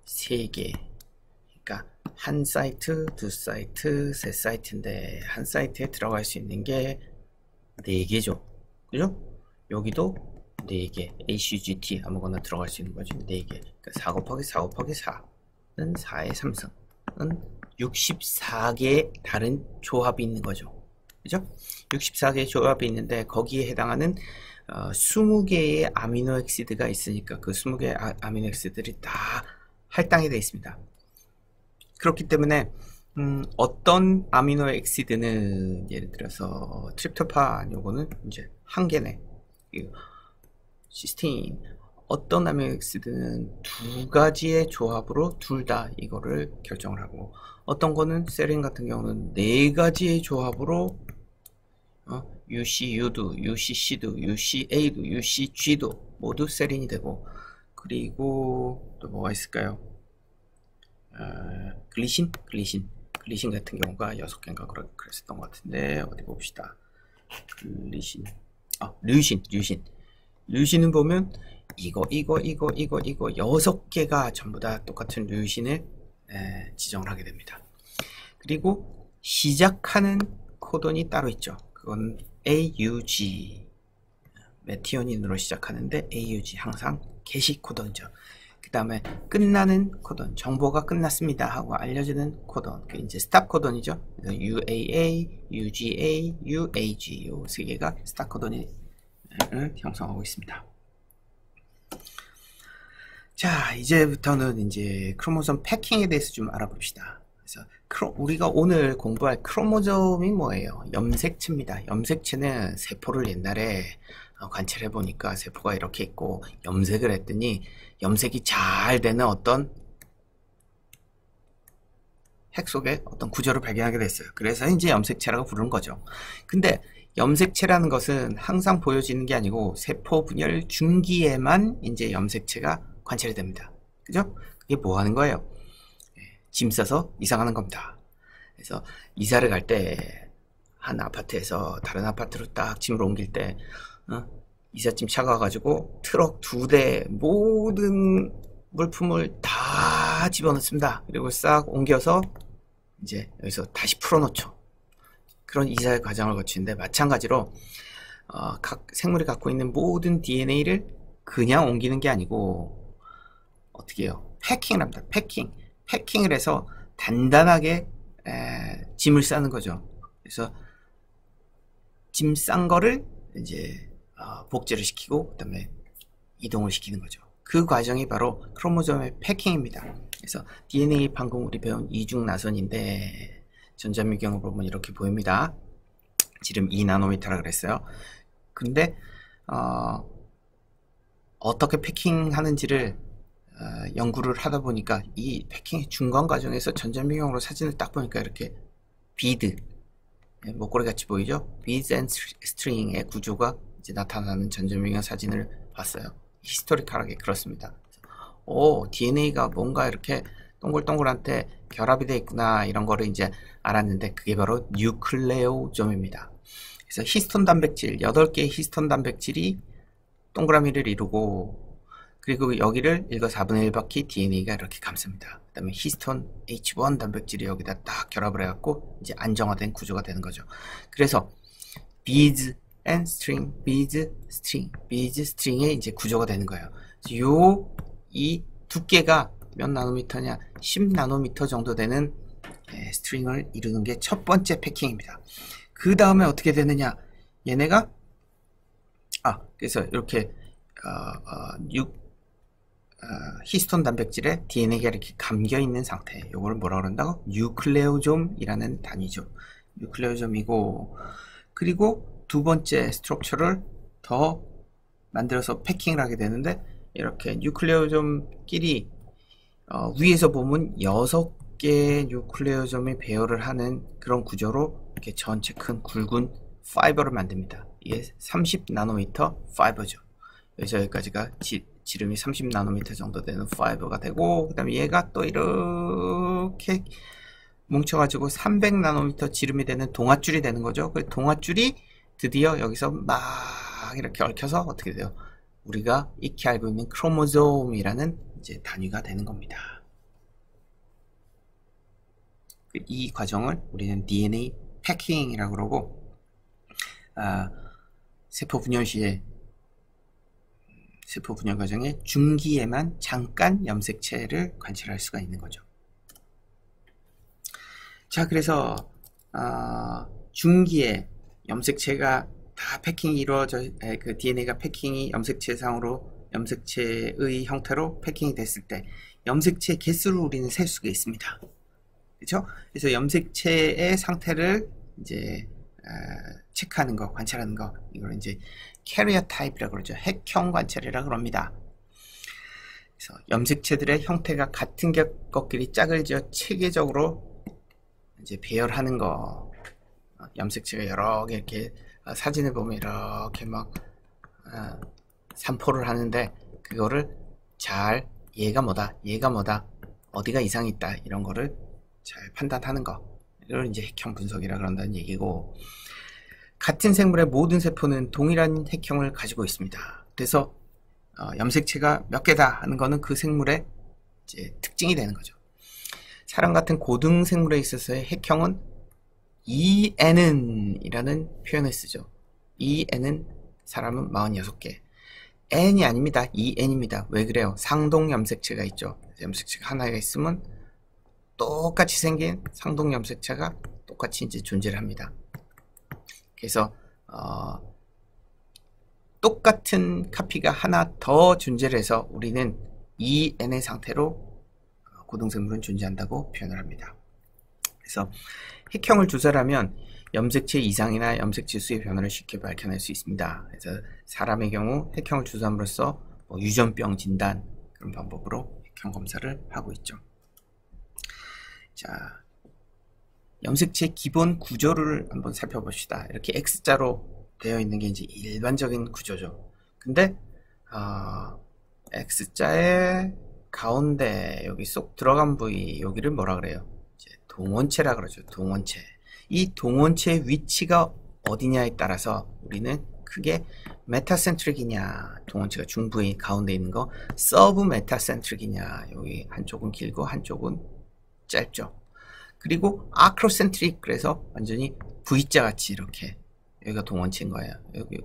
Speaker 1: 3개. 그러니까 한 사이트, 두 사이트, 세 사이트인데 한 사이트에 들어갈 수 있는 게 4개죠. 그죠? 여기도 4개. HUGT 아무거나 들어갈 수 있는 거죠. 4개. 그러니까 4 곱하기 4 곱하기 4는 4의 3승은 64개의 다른 조합이 있는 거죠. 그죠? 64개의 조합이 있는데 거기에 해당하는 20개의 아미노액시드가 있으니까 그 20개의 아미노액시드들이 다 할당이 되어 있습니다. 그렇기 때문에 어떤 아미노액시드는 예를 들어서 트립토판 요거는 이제 한 개네. 시스틴 어떤 아미노액시드는 2가지의 조합으로 둘 다 이거를 결정을 하고 어떤 거는 세린 같은 경우는 4가지의 조합으로 UCU도, UCC도, UCA도, UCG도 모두 세린이 되고 그리고 또 뭐가 있을까요? 글리신 같은 경우가 6개인가 그랬었던 것 같은데 어디 봅시다. 류신은 보면 이거 6개가 전부 다 똑같은 류신을 지정을 하게 됩니다. 그리고 시작하는 코돈이 따로 있죠. 그건 AUG 메티오닌으로 시작하는데 AUG 항상 게시 코돈이죠. 그 다음에 끝나는 코돈, 정보가 끝났습니다 하고 알려주는 코돈, 그 이제 스탑 코돈이죠. UAA, UGA, UAG 요 3개가 스탑 코돈을 형성하고 있습니다. 자, 이제부터는 이제 크로모솜 패킹에 대해서 좀 알아봅시다. 그래서 우리가 오늘 공부할 크로모솜이 뭐예요? 염색체입니다. 염색체는 세포를 옛날에 관찰해 보니까 세포가 이렇게 있고 염색을 했더니 염색이 잘 되는 어떤 핵 속에 어떤 구조를 발견하게 됐어요. 그래서 이제 염색체라고 부르는 거죠. 근데 염색체라는 것은 항상 보여지는 게 아니고 세포 분열 중기에만 이제 염색체가 관찰이 됩니다. 그죠? 그게 뭐 하는 거예요? 짐 싸서 이사가는 겁니다. 그래서 이사를 갈 때 한 아파트에서 다른 아파트로 딱 짐을 옮길 때 이삿짐 차가 가지고 트럭 2대 모든 물품을 다 집어넣습니다. 그리고 싹 옮겨서 이제 여기서 다시 풀어놓죠. 그런 이사의 과정을 거치는데 마찬가지로 각 생물이 갖고 있는 모든 DNA를 그냥 옮기는 게 아니고 어떻게 해요? 패킹을 합니다. 패킹을 해서 단단하게 짐을 싸는 거죠. 그래서 짐 싼 거를 이제 복제를 시키고 그다음에 이동을 시키는 거죠. 그 과정이 바로 크로모솜의 패킹입니다. 그래서 DNA 방금 우리 배운 이중나선인데 전자미경을 보면 이렇게 보입니다. 지름 2나노미터라 그랬어요. 근데 어떻게 패킹하는지를 연구를 하다 보니까 이 패킹의 중간 과정에서 전자미경으로 사진을 딱 보니까 이렇게 비드 목걸이 같이 보이죠? 비드 앤 스트링의 구조가 이제 나타나는 전자미경 사진을 봤어요. 히스토리컬하게 그렇습니다. DNA가 뭔가 이렇게 동글동글한테 결합이 되어 있구나 이런 거를 이제 알았는데 그게 바로 뉴클레오좀입니다. 그래서 히스톤 단백질 8개의 히스톤 단백질이 동그라미를 이루고 그리고 여기를 1과 4분의 1바퀴 DNA가 이렇게 감습니다. 그 다음에 히스톤 H1 단백질이 여기다 딱 결합을 해갖고 이제 안정화된 구조가 되는 거죠. 그래서 beads and string, beads, string의 이제 구조가 되는 거예요. 이 두께가 몇 나노미터냐? 10나노미터 정도 되는 스트링을 이루는 게 첫 번째 패킹입니다. 그 다음에 어떻게 되느냐? 얘네가 그래서 이렇게 히스톤 단백질에 DNA가 이렇게 감겨 있는 상태. 이걸 뭐라 그런다고? 뉴클레오좀이라는 단위죠. 뉴클레오좀이고 그리고 두 번째 스트럭처를 더 만들어서 패킹을 하게 되는데 이렇게 뉴클레오좀끼리 위에서 보면 10개의 뉴클레오점이 배열을 하는 그런 구조로 이렇게 전체 큰 굵은 파이버를 만듭니다. 이게 30나노미터 파이버죠. 그래서 여기까지가 지름이 30나노미터 정도 되는 파이버가 되고, 그 다음에 얘가 또 이렇게 뭉쳐가지고 300나노미터 지름이 되는 동아줄이 되는 거죠. 그 동아줄이 드디어 여기서 막 이렇게 얽혀서 어떻게 돼요? 우리가 익히 알고 있는 크로모솜이라는 이제 단위가 되는 겁니다. 이 과정을 우리는 DNA 패킹이라고 그러고, 세포 분열 시에 세포 분열 과정의 중기에만 잠깐 염색체를 관찰할 수가 있는 거죠. 자, 그래서 중기에 염색체가 다 패킹이 이루어져, 그 DNA가 패킹이 염색체상으로, 염색체의 형태로 패킹이 됐을 때 염색체 개수를 우리는 셀 수가 있습니다. 그렇죠? 그래서 염색체의 상태를 이제 체크하는 거, 관찰하는 거, 이걸 이제 캐리어 타입이라고 그러죠. 핵형 관찰이라고 그럽니다. 그래서 염색체들의 형태가 같은 것끼리 짝을 지어 체계적으로 이제 배열하는 거, 염색체가 여러 개 이렇게 사진을 보면 이렇게 막 산포를 하는데, 그거를 잘 얘가 뭐다, 어디가 이상이 있다, 이런 거를 잘 판단하는 거, 이걸 이제 핵형 분석이라 그런다는 얘기고, 같은 생물의 모든 세포는 동일한 핵형을 가지고 있습니다. 그래서 염색체가 몇 개다 하는 거는 그 생물의 이제 특징이 되는 거죠. 사람 같은 고등 생물에 있어서의 핵형은 EN은 이라는 표현을 쓰죠. EN은 사람은 46개. N이 아닙니다. EN입니다. 왜 그래요? 상동 염색체가 있죠. 염색체가 하나가 있으면 똑같이 생긴 상동 염색체가 똑같이 이제 존재를 합니다. 그래서 똑같은 카피가 하나 더 존재를 해서 우리는 EN의 상태로 고등생물은 존재한다고 표현을 합니다. 그래서 핵형을 조사하면 염색체 이상이나 염색체 수의 변화를 쉽게 밝혀낼 수 있습니다. 그래서 사람의 경우 핵형을 조사함으로써 유전병 진단, 그런 방법으로 핵형 검사를 하고 있죠. 자, 염색체 기본 구조를 한번 살펴봅시다. 이렇게 X자로 되어 있는 게 이제 일반적인 구조죠. 근데 X자의 가운데 여기 쏙 들어간 부위, 여기를 뭐라 그래요? 이제 동원체라 그러죠. 동원체. 이 동원체의 위치가 어디냐에 따라서 우리는 크게 메타센트릭이냐, 동원체가 중부에 가운데 있는 거, 서브 메타센트릭이냐, 여기 한쪽은 길고 한쪽은 짧죠. 그리고 아크로센트릭, 그래서 완전히 V자 같이 이렇게 여기가 동원체인 거예요. 여기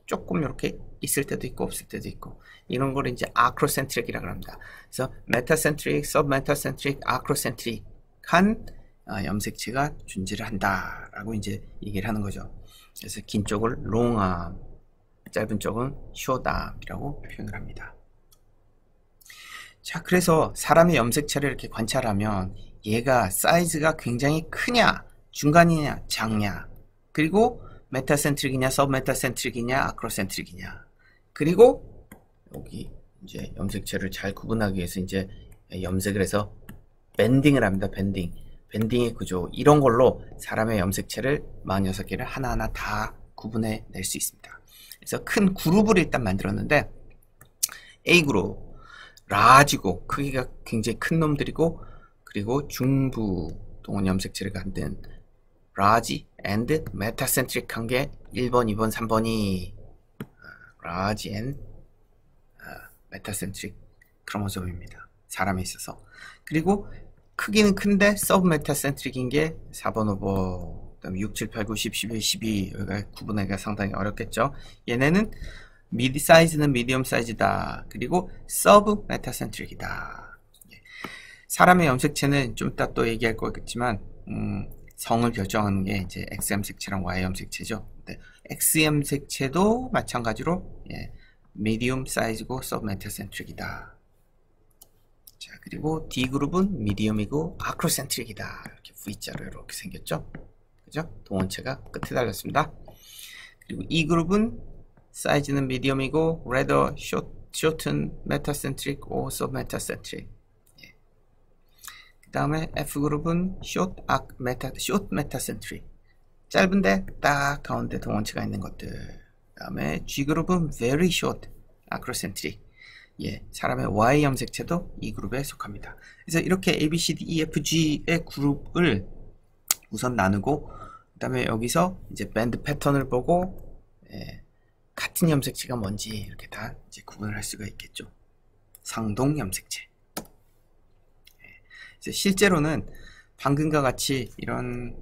Speaker 1: 조금 이렇게 있을 때도 있고 없을 때도 있고, 이런 걸 이제 아크로센트릭이라고 합니다. 그래서 메타센트릭, 서브 메타센트릭, 아크로센트릭한 염색체가 존재를 한다라고 이제 얘기를 하는 거죠. 그래서 긴 쪽을 롱암, 짧은 쪽은 숏암이라고 표현을 합니다. 자, 그래서 사람의 염색체를 이렇게 관찰하면 얘가 사이즈가 굉장히 크냐, 중간이냐, 작냐, 그리고 메타센트릭이냐, 서브메타센트릭이냐, 아크로센트릭이냐, 그리고 여기 이제 염색체를 잘 구분하기 위해서 이제 염색을 해서 밴딩을 합니다. 밴딩의 구조, 이런 걸로 사람의 염색체를 46개를 하나하나 다 구분해 낼 수 있습니다. 그래서 큰 그룹을 일단 만들었는데, A그룹, 라지고 크기가 굉장히 큰 놈들이고, 그리고 중부 동원 염색체를 갖는 라지 앤드 메타센트릭한 게 1번, 2번, 3번이 라지 앤 메타센트릭 크로모솜입니다. 사람에 있어서. 그리고 크기는 큰데 서브 메타센트릭인 게 4번, 5번, 그다음에 6, 7, 8, 9, 10, 11, 12, 여기가 구분하기가 상당히 어렵겠죠. 얘네는 사이즈는 미디엄 사이즈다. 그리고 서브 메타센트릭이다. 사람의 염색체는 좀 이따 또 얘기할 거겠지만 성을 결정하는 게 이제 X 염색체랑 Y 염색체죠. 근데 X 염색체도 마찬가지로 미디엄 사이즈고 서브 메타센트릭이다. 자, 그리고 D그룹은 미디엄이고 아크로센트릭이다. 이렇게 V자로 이렇게 생겼죠. 그죠? 동원체가 끝에 달렸습니다. 그리고 E그룹은 사이즈는 미디엄이고 rather shorten metacentric or submetacentric. 그 다음에 F그룹은 short metacentric. 짧은데 딱 가운데 동원체가 있는 것들. 그 다음에 G그룹은 very short acrocentric. 예, 사람의 Y 염색체도 이 그룹에 속합니다. 그래서 이렇게 A, B, C, D, E, F, G의 그룹을 우선 나누고, 그 다음에 여기서 이제 밴드 패턴을 보고, 예, 같은 염색체가 뭔지 이렇게 다 이제 구분을 할 수가 있겠죠. 상동 염색체. 예, 실제로는 방금과 같이 이런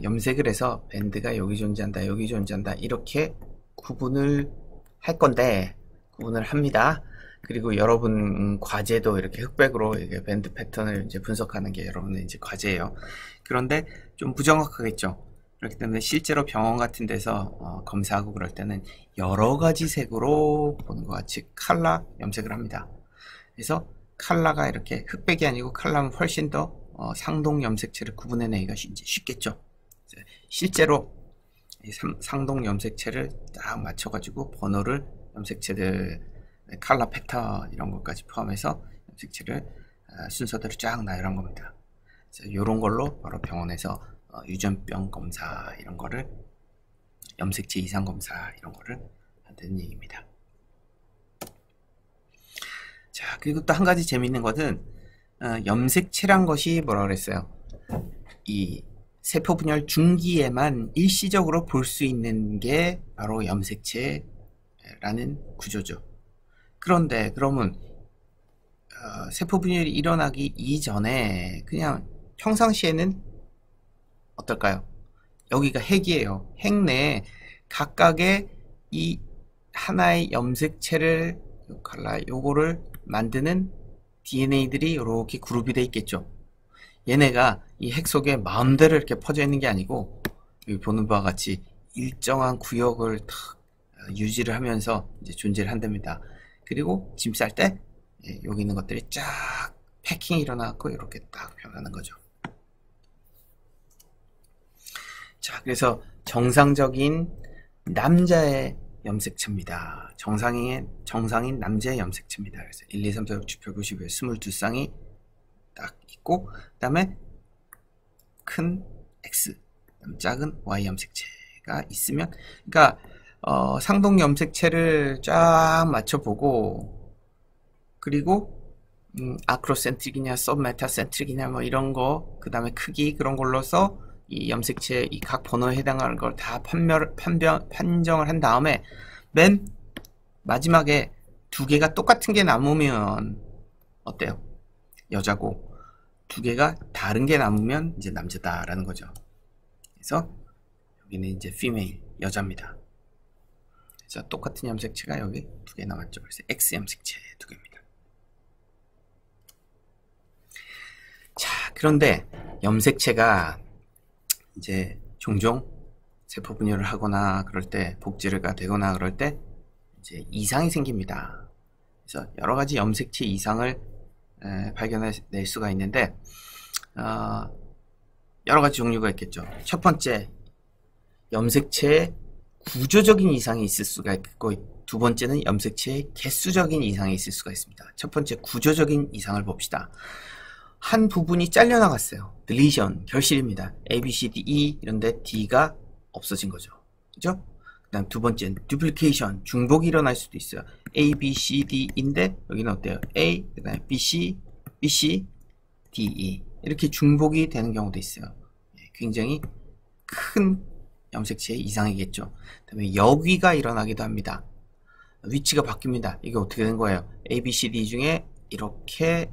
Speaker 1: 염색을 해서 밴드가 여기 존재한다, 여기 존재한다, 이렇게 구분을 할 건데, 구분을 합니다. 그리고 여러분 과제도 이렇게 흑백으로 이렇게 밴드 패턴을 이제 분석하는 게 여러분의 이제 과제예요. 그런데 좀 부정확하겠죠. 그렇기 때문에 실제로 병원 같은 데서 검사하고 그럴 때는 여러 가지 색으로 보는 것 같이 칼라 염색을 합니다. 그래서 칼라가 이렇게 흑백이 아니고 칼라는 훨씬 더 상동 염색체를 구분해내기가 쉽겠죠. 실제로 이 상동 염색체를 딱 맞춰가지고 번호를 염색체들 칼라 패턴 이런 것까지 포함해서 염색체를 순서대로 쫙 나열한 겁니다. 그래서 이런 걸로 바로 병원에서 유전병 검사 이런 거를, 염색체 이상 검사 이런 거를 한다는 얘기입니다. 자, 그리고 또 한 가지 재밌는 것은 염색체란 것이 뭐라 그랬어요? 이 세포 분열 중기에만 일시적으로 볼 수 있는 게 바로 염색체라는 구조죠. 그런데 그러면 세포 분열이 일어나기 이전에 그냥 평상시에는 어떨까요? 여기가 핵이에요. 핵 내에 각각의 이 하나의 염색체를 요거를 만드는 DNA들이 이렇게 그룹이 돼 있겠죠. 얘네가 이 핵 속에 마음대로 이렇게 퍼져 있는 게 아니고, 여기 보는 바와 같이 일정한 구역을 탁 유지를 하면서 이제 존재를 한답니다. 그리고 짐 쌀 때 여기 있는 것들이 쫙 패킹이 일어나고 이렇게 딱 변하는 거죠. 자, 그래서 정상적인 남자의 염색체입니다. 정상인 남자의 염색체입니다. 그래서 1, 2, 3, 4, 5, 6, 7, 8, 9, 10, 22쌍이 딱 있고, 그 다음에 큰 X, 작은 Y 염색체가 있으면, 그러니까 상동 염색체를 쫙 맞춰보고, 그리고 아크로센트릭이냐 서브메타센트릭이냐 뭐 이런 거, 그 다음에 크기 그런 걸로서 이 염색체 이 각 번호에 해당하는 걸 다 판정을 한 다음에 맨 마지막에 두 개가 똑같은 게 남으면 어때요? 여자고, 두 개가 다른 게 남으면 이제 남자다라는 거죠. 그래서 여기는 이제 female, 여자입니다. 그래서 똑같은 염색체가 여기 두 개 남았죠. 그래서 X 염색체 두 개입니다. 자, 그런데 염색체가 이제 종종 세포 분열을 하거나 그럴 때, 복제가 되거나 그럴 때 이제 이상이 생깁니다. 그래서 여러 가지 염색체 이상을 발견해낼 수가 있는데, 여러 가지 종류가 있겠죠. 첫 번째, 염색체에 구조적인 이상이 있을 수가 있고, 두 번째는 염색체의 개수적인 이상이 있을 수가 있습니다. 첫 번째, 구조적인 이상을 봅시다. 한 부분이 잘려나갔어요. deletion, 결실입니다. A, B, C, D, E 이런데 D가 없어진 거죠. 그죠? 그 다음 두 번째는 duplication, 중복이 일어날 수도 있어요. A, B, C, D인데 여기는 어때요? A, 그 다음에 B, C, B, C, D, E 이렇게 중복이 되는 경우도 있어요. 굉장히 큰 염색체의 이상이겠죠. 그 다음에 여귀가 일어나기도 합니다. 위치가 바뀝니다. 이게 어떻게 된 거예요? A, B, C, D 중에 이렇게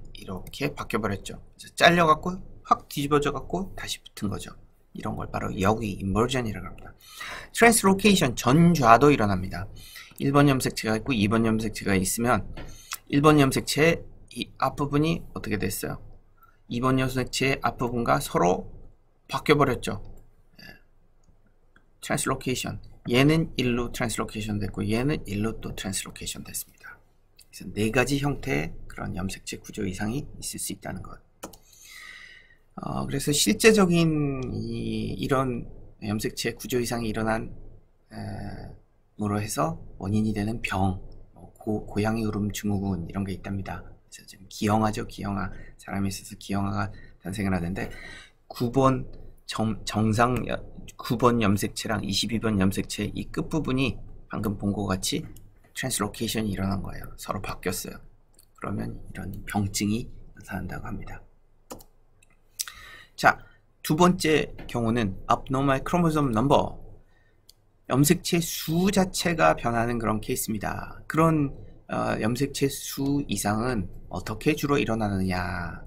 Speaker 1: 바뀌어버렸죠. 그래서 잘려갖고 확 뒤집어져갖고 다시 붙은 거죠. 이런 걸 바로 여귀, 인버전이라고 합니다. 트랜스로케이션, 전좌도 일어납니다. 1번 염색체가 있고 2번 염색체가 있으면 1번 염색체의 이 앞부분이 어떻게 됐어요? 2번 염색체의 앞부분과 서로 바뀌어버렸죠. 트랜스로케이션, 얘는 1로 트랜스로케이션 됐고 얘는 1로 또 트랜스로케이션 됐습니다. 그래서 네 가지 형태의 그런 염색체 구조 이상이 있을 수 있다는 것. 그래서 실제적인 이런 염색체 구조 이상이 일어난 으로 해서 원인이 되는 병, 고양이 울음 증후군 이런 게 있답니다. 그래서 지금 기형아죠, 기형아. 사람이 있어서 기형아가 탄생을 하는데 9번 9번 염색체랑 22번 염색체 이 끝부분이 방금 본 것 같이 트랜스로케이션이 일어난 거예요. 서로 바뀌었어요. 그러면 이런 병증이 나타난다고 합니다. 자, 두 번째 경우는 abnormal chromosome number. 염색체 수 자체가 변하는 그런 케이스입니다. 그런 염색체 수 이상은 어떻게 주로 일어나느냐?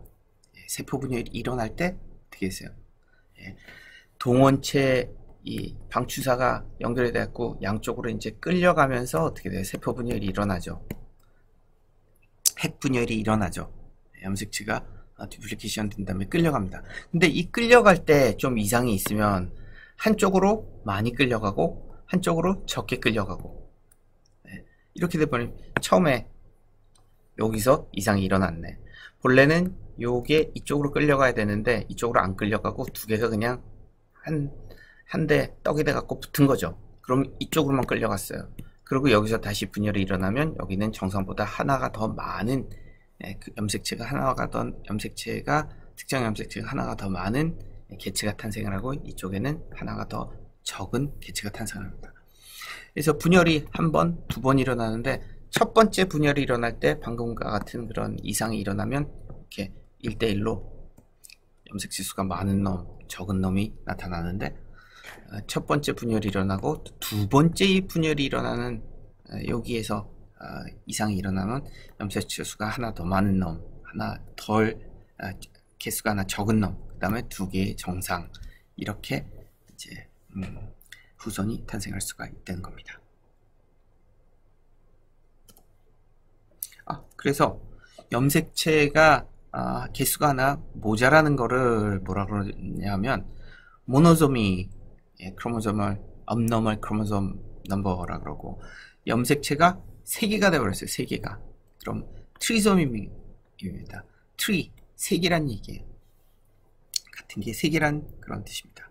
Speaker 1: 세포 분열이 일어날 때 어떻게 했어요? 동원체 이 방추사가 연결이 되었고 양쪽으로 이제 끌려가면서 어떻게 돼요? 세포 분열이 일어나죠. 핵 분열이 일어나죠. 염색체가 듀플리케이션 된 다음에 끌려갑니다. 근데 이 끌려갈 때 좀 이상이 있으면 한쪽으로 많이 끌려가고 한쪽으로 적게 끌려가고 이렇게 돼버리면 처음에 여기서 이상이 일어났네. 본래는 요게 이쪽으로 끌려가야 되는데 이쪽으로 안 끌려가고 두 개가 그냥 한 대 떡이 돼 갖고 붙은 거죠. 그럼 이쪽으로만 끌려갔어요. 그리고 여기서 다시 분열이 일어나면 여기는 정상보다 하나가 더 많은 그 특정 염색체가 하나가 더 많은 개체가 탄생을 하고 이쪽에는 하나가 더 적은 개체가 탄생합니다. 그래서 분열이 한 번, 두 번 일어나는데 첫 번째 분열이 일어날 때 방금과 같은 그런 이상이 일어나면 이렇게 1대1로 염색체 수가 많은 놈, 적은 놈이 나타나는데 첫 번째 분열이 일어나고 두 번째 분열이 일어나는 여기에서 이상이 일어나면 염색체 수가 하나 더 많은 놈, 하나 덜 개수가 하나 적은 놈, 그 다음에 두 개의 정상 이렇게 이제 후손이 탄생할 수가 있다는 겁니다. 그래서 염색체가 개수가 하나 모자라는 거를 뭐라 그러냐면 모노소미 크로모소멀 abnormal chromosome number라 그러고 염색체가 3개가 되어버렸어요. 3개가. 그럼 트리소미입니다. 트리, 3개란 얘기예요. 같은 게 3개란 그런 뜻입니다.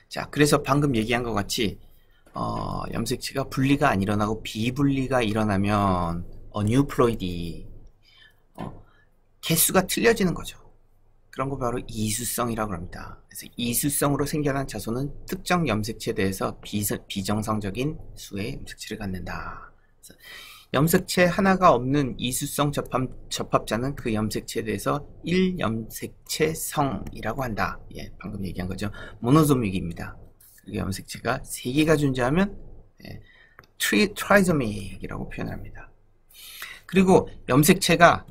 Speaker 1: 자, 그래서 방금 얘기한 것 같이 염색체가 분리가 안 일어나고 비분리가 일어나면 어뉴플로이디 개수가 틀려지는 거죠. 그런 거 바로 이수성이라고 합니다. 그래서 이수성으로 생겨난 자손은 특정 염색체에 대해서 비정상적인 수의 염색체를 갖는다. 그래서 염색체 하나가 없는 이수성 접합자는 그 염색체에 대해서 1염색체성이라고 한다. 예, 방금 얘기한 거죠. 모노소믹입니다. 그리고 염색체가 3개가 존재하면 트라이소믹이라고 표현합니다. 그리고 염색체가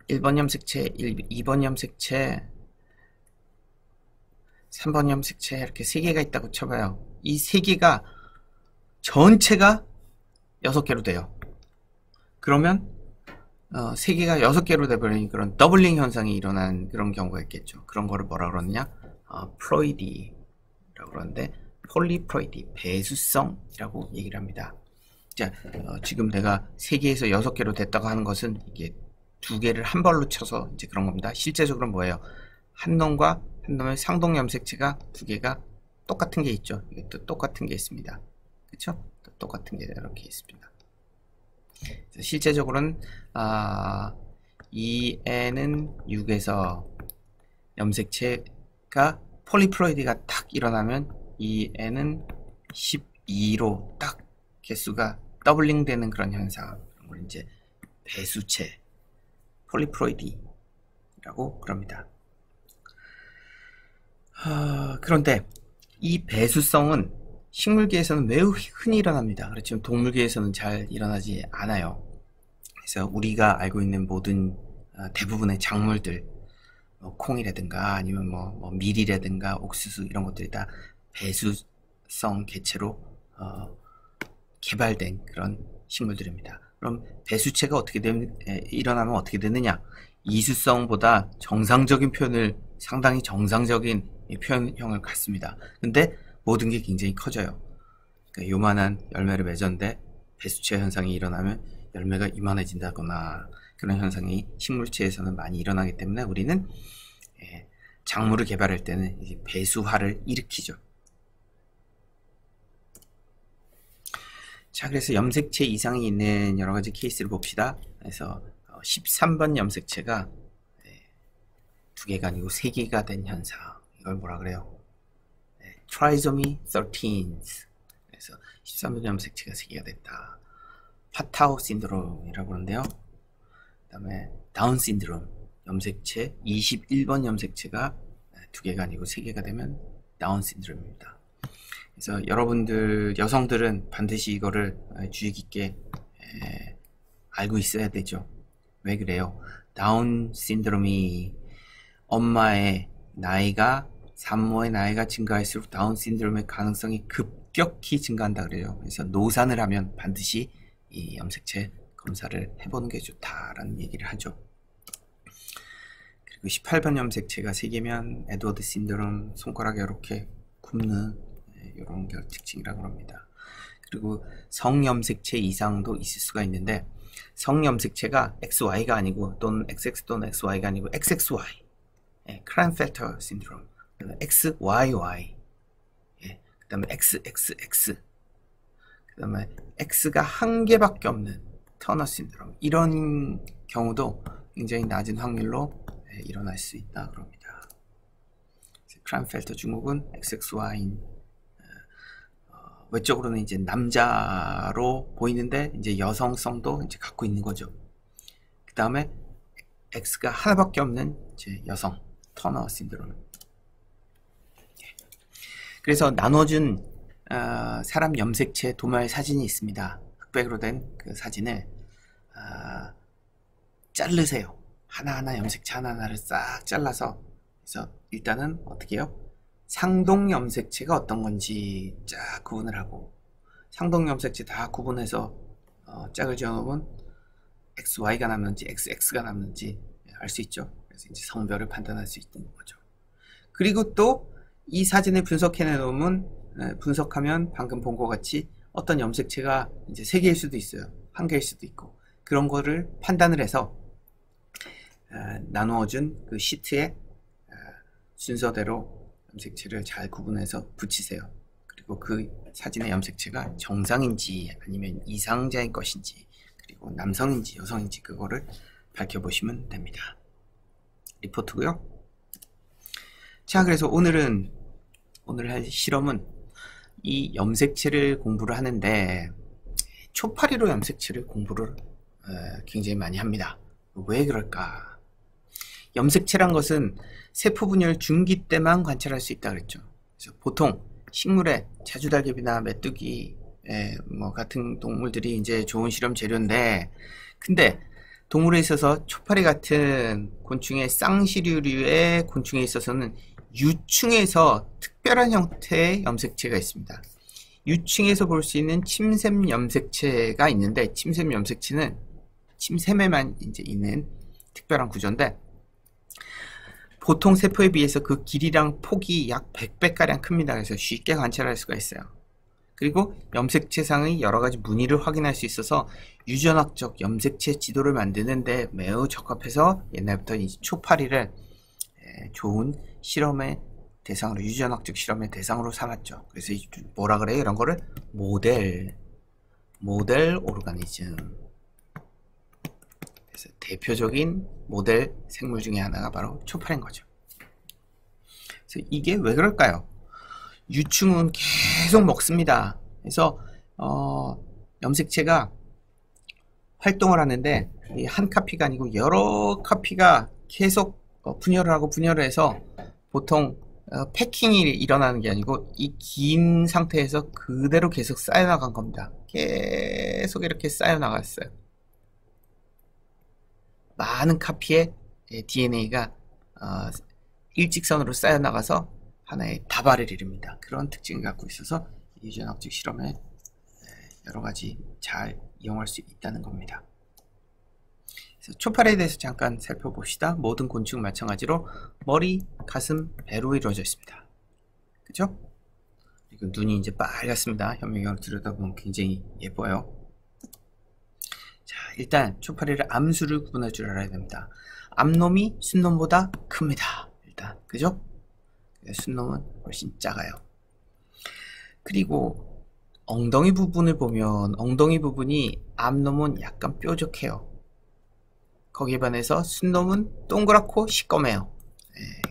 Speaker 1: 1번 염색체, 2번 염색체, 3번 염색체 이렇게 3개가 있다고 쳐봐요. 이 3개가 전체가 6개로 돼요. 그러면 3개가 6개로 돼버리니 그런 더블링 현상이 일어난 그런 경우가 있겠죠. 그런 거를 뭐라 그러느냐? 플로이디라고 그러는데 폴리플로이디, 배수성이라고 얘기를 합니다. 자, 지금 내가 3개에서 6개로 됐다고 하는 것은 이게 2개를 한 벌로 쳐서 이제 그런 겁니다. 실제적으로 뭐예요? 한 놈과 한 놈의 상동 염색체가 2개가 똑같은 게 있죠. 이것도 똑같은 게 있습니다. 그렇죠? 똑같은 게 이렇게 있습니다. 실제적으로는 이 애는 6에서 염색체가 폴리플로이디가 딱 일어나면 이 애는 12로 딱 개수가 더블링 되는 그런 현상. 그걸 이제 배수체 폴리플로이디라고 그럽니다. 그런데 이 배수성은 식물계에서는 매우 흔히 일어납니다. 그렇지만 동물계에서는 잘 일어나지 않아요. 그래서 우리가 알고 있는 모든 대부분의 작물들, 콩이라든가 아니면 밀이라든가 옥수수 이런 것들이 다 배수성 개체로 개발된 그런 식물들입니다. 그럼 배수체가 어떻게 일어나면 어떻게 되느냐? 이수성보다 정상적인 표현을 상당히 정상적인 표현형을 갖습니다. 근데 모든 게 굉장히 커져요. 그러니까 요만한 열매를 맺었는데 배수체 현상이 일어나면 열매가 이만해진다거나 그런 현상이 식물체에서는 많이 일어나기 때문에 우리는 작물을 개발할 때는 이제 배수화를 일으키죠. 자, 그래서 염색체 이상이 있는 여러 가지 케이스를 봅시다. 그래서 13번 염색체가 두 개가 아니고 세 개가 된 현상. 이걸 뭐라 그래요? 트라이소미 13. 그래서 13번 염색체가 세 개가 됐다. 파타우 신드롬이라고 하는데요. 그 다음에 다운 신드롬 염색체 21번 염색체가 두 개가 아니고 세 개가 되면 다운 신드롬입니다. 그래서 여러분들 여성들은 반드시 이거를 주의 깊게 알고 있어야 되죠. 왜 그래요? 다운 신드롬이 엄마의 나이가 산모의 나이가 증가할수록 다운 신드롬의 가능성이 급격히 증가한다 그래요. 그래서 노산을 하면 반드시 이 염색체 검사를 해보는 게 좋다라는 얘기를 하죠. 그리고 18번 염색체가 3개면 에드워드 신드롬, 손가락에 이렇게 굽는 이런 특징이라고 합니다. 그리고 성염색체 이상도 있을 수가 있는데 성염색체가 XY가 아니고 또는 XX 또는 XY가 아니고 XXY 크라인펠터 신드롬, XYY, 그 다음에 XXX, 그 다음에 X가 한 개밖에 없는 터너 신드롬, 이런 경우도 굉장히 낮은 확률로 일어날 수 있다 그럽니다. 크라인펠터 증후군 XXY인 외적으로는 이제 남자로 보이는데 이제 여성성도 이제 갖고 있는 거죠. 그 다음에 X가 하나밖에 없는 이제 여성 터너 신드롬. 그래서 나눠준 사람 염색체 도말 사진이 있습니다. 흑백으로 된 그 사진을 자르세요. 하나하나 염색체 하나하나를 싹 잘라서, 그래서 일단은 어떻게 해요? 상동 염색체가 어떤 건지 쫙 구분을 하고, 상동 염색체 다 구분해서 짝을 지어놓으면 XY가 남는지 XX가 남는지 알 수 있죠. 그래서 이제 성별을 판단할 수 있는 거죠. 그리고 또 이 사진을 분석해 놓으면, 분석하면 방금 본 것 같이 어떤 염색체가 이제 3개일 수도 있어요. 1개일 수도 있고, 그런 거를 판단을 해서 나누어준 그 시트에 순서대로 염색체를 잘 구분해서 붙이세요. 그리고 그 사진의 염색체가 정상인지 아니면 이상자인 것인지, 그리고 남성인지 여성인지 그거를 밝혀보시면 됩니다. 리포트고요. 자, 그래서 오늘 할 실험은 이 염색체를 공부를 하는데 초파리로 염색체를 공부를 굉장히 많이 합니다. 왜 그럴까? 염색체란 것은 세포 분열 중기 때만 관찰할 수 있다 그랬죠. 그래서 보통 식물에 자주달걀이나 메뚜기 뭐 같은 동물들이 이제 좋은 실험 재료인데, 근데 동물에 있어서 초파리 같은 곤충의 쌍시류류의 곤충에 있어서는 유충에서 특별한 형태의 염색체가 있습니다. 유충에서 볼 수 있는 침샘 염색체가 있는데, 침샘 염색체는 침샘에만 이제 있는 특별한 구조인데, 보통 세포에 비해서 그 길이랑 폭이 약 100배가량 큽니다. 그래서 쉽게 관찰할 수가 있어요. 그리고 염색체상의 여러 가지 무늬를 확인할 수 있어서 유전학적 염색체 지도를 만드는데 매우 적합해서 옛날부터 이 초파리를 좋은 실험의 대상으로, 유전학적 실험의 대상으로 삼았죠. 그래서 뭐라 그래요? 이런 거를 모델 오르가니즘. 그래서 대표적인 모델 생물 중에 하나가 바로 초파리인 거죠. 그래서 이게 왜 그럴까요? 유충은 계속 먹습니다. 그래서 염색체가 활동을 하는데 한 카피가 아니고 여러 카피가 계속 분열을 하고 분열을 해서 보통 패킹이 일어나는 게 아니고 이 긴 상태에서 그대로 계속 쌓여나간 겁니다. 계속 이렇게 쌓여나갔어요. 많은 카피의 DNA가 일직선으로 쌓여나가서 하나의 다발을 이룹니다. 그런 특징을 갖고 있어서 유전학적 실험에 여러 가지 잘 이용할 수 있다는 겁니다. 그래서 초파리에 대해서 잠깐 살펴봅시다. 모든 곤충 마찬가지로 머리, 가슴, 배로 이루어져 있습니다. 그죠? 그리고 눈이 이제 빨갛습니다. 현미경으로 들여다보면 굉장히 예뻐요. 자, 일단 초파리를 암수를 구분할 줄 알아야 됩니다. 암놈이 순놈보다 큽니다. 일단, 그죠? 순놈은 훨씬 작아요. 그리고 엉덩이 부분을 보면 엉덩이 부분이 암놈은 약간 뾰족해요. 거기에 반해서 순놈은 동그랗고 시꺼매요.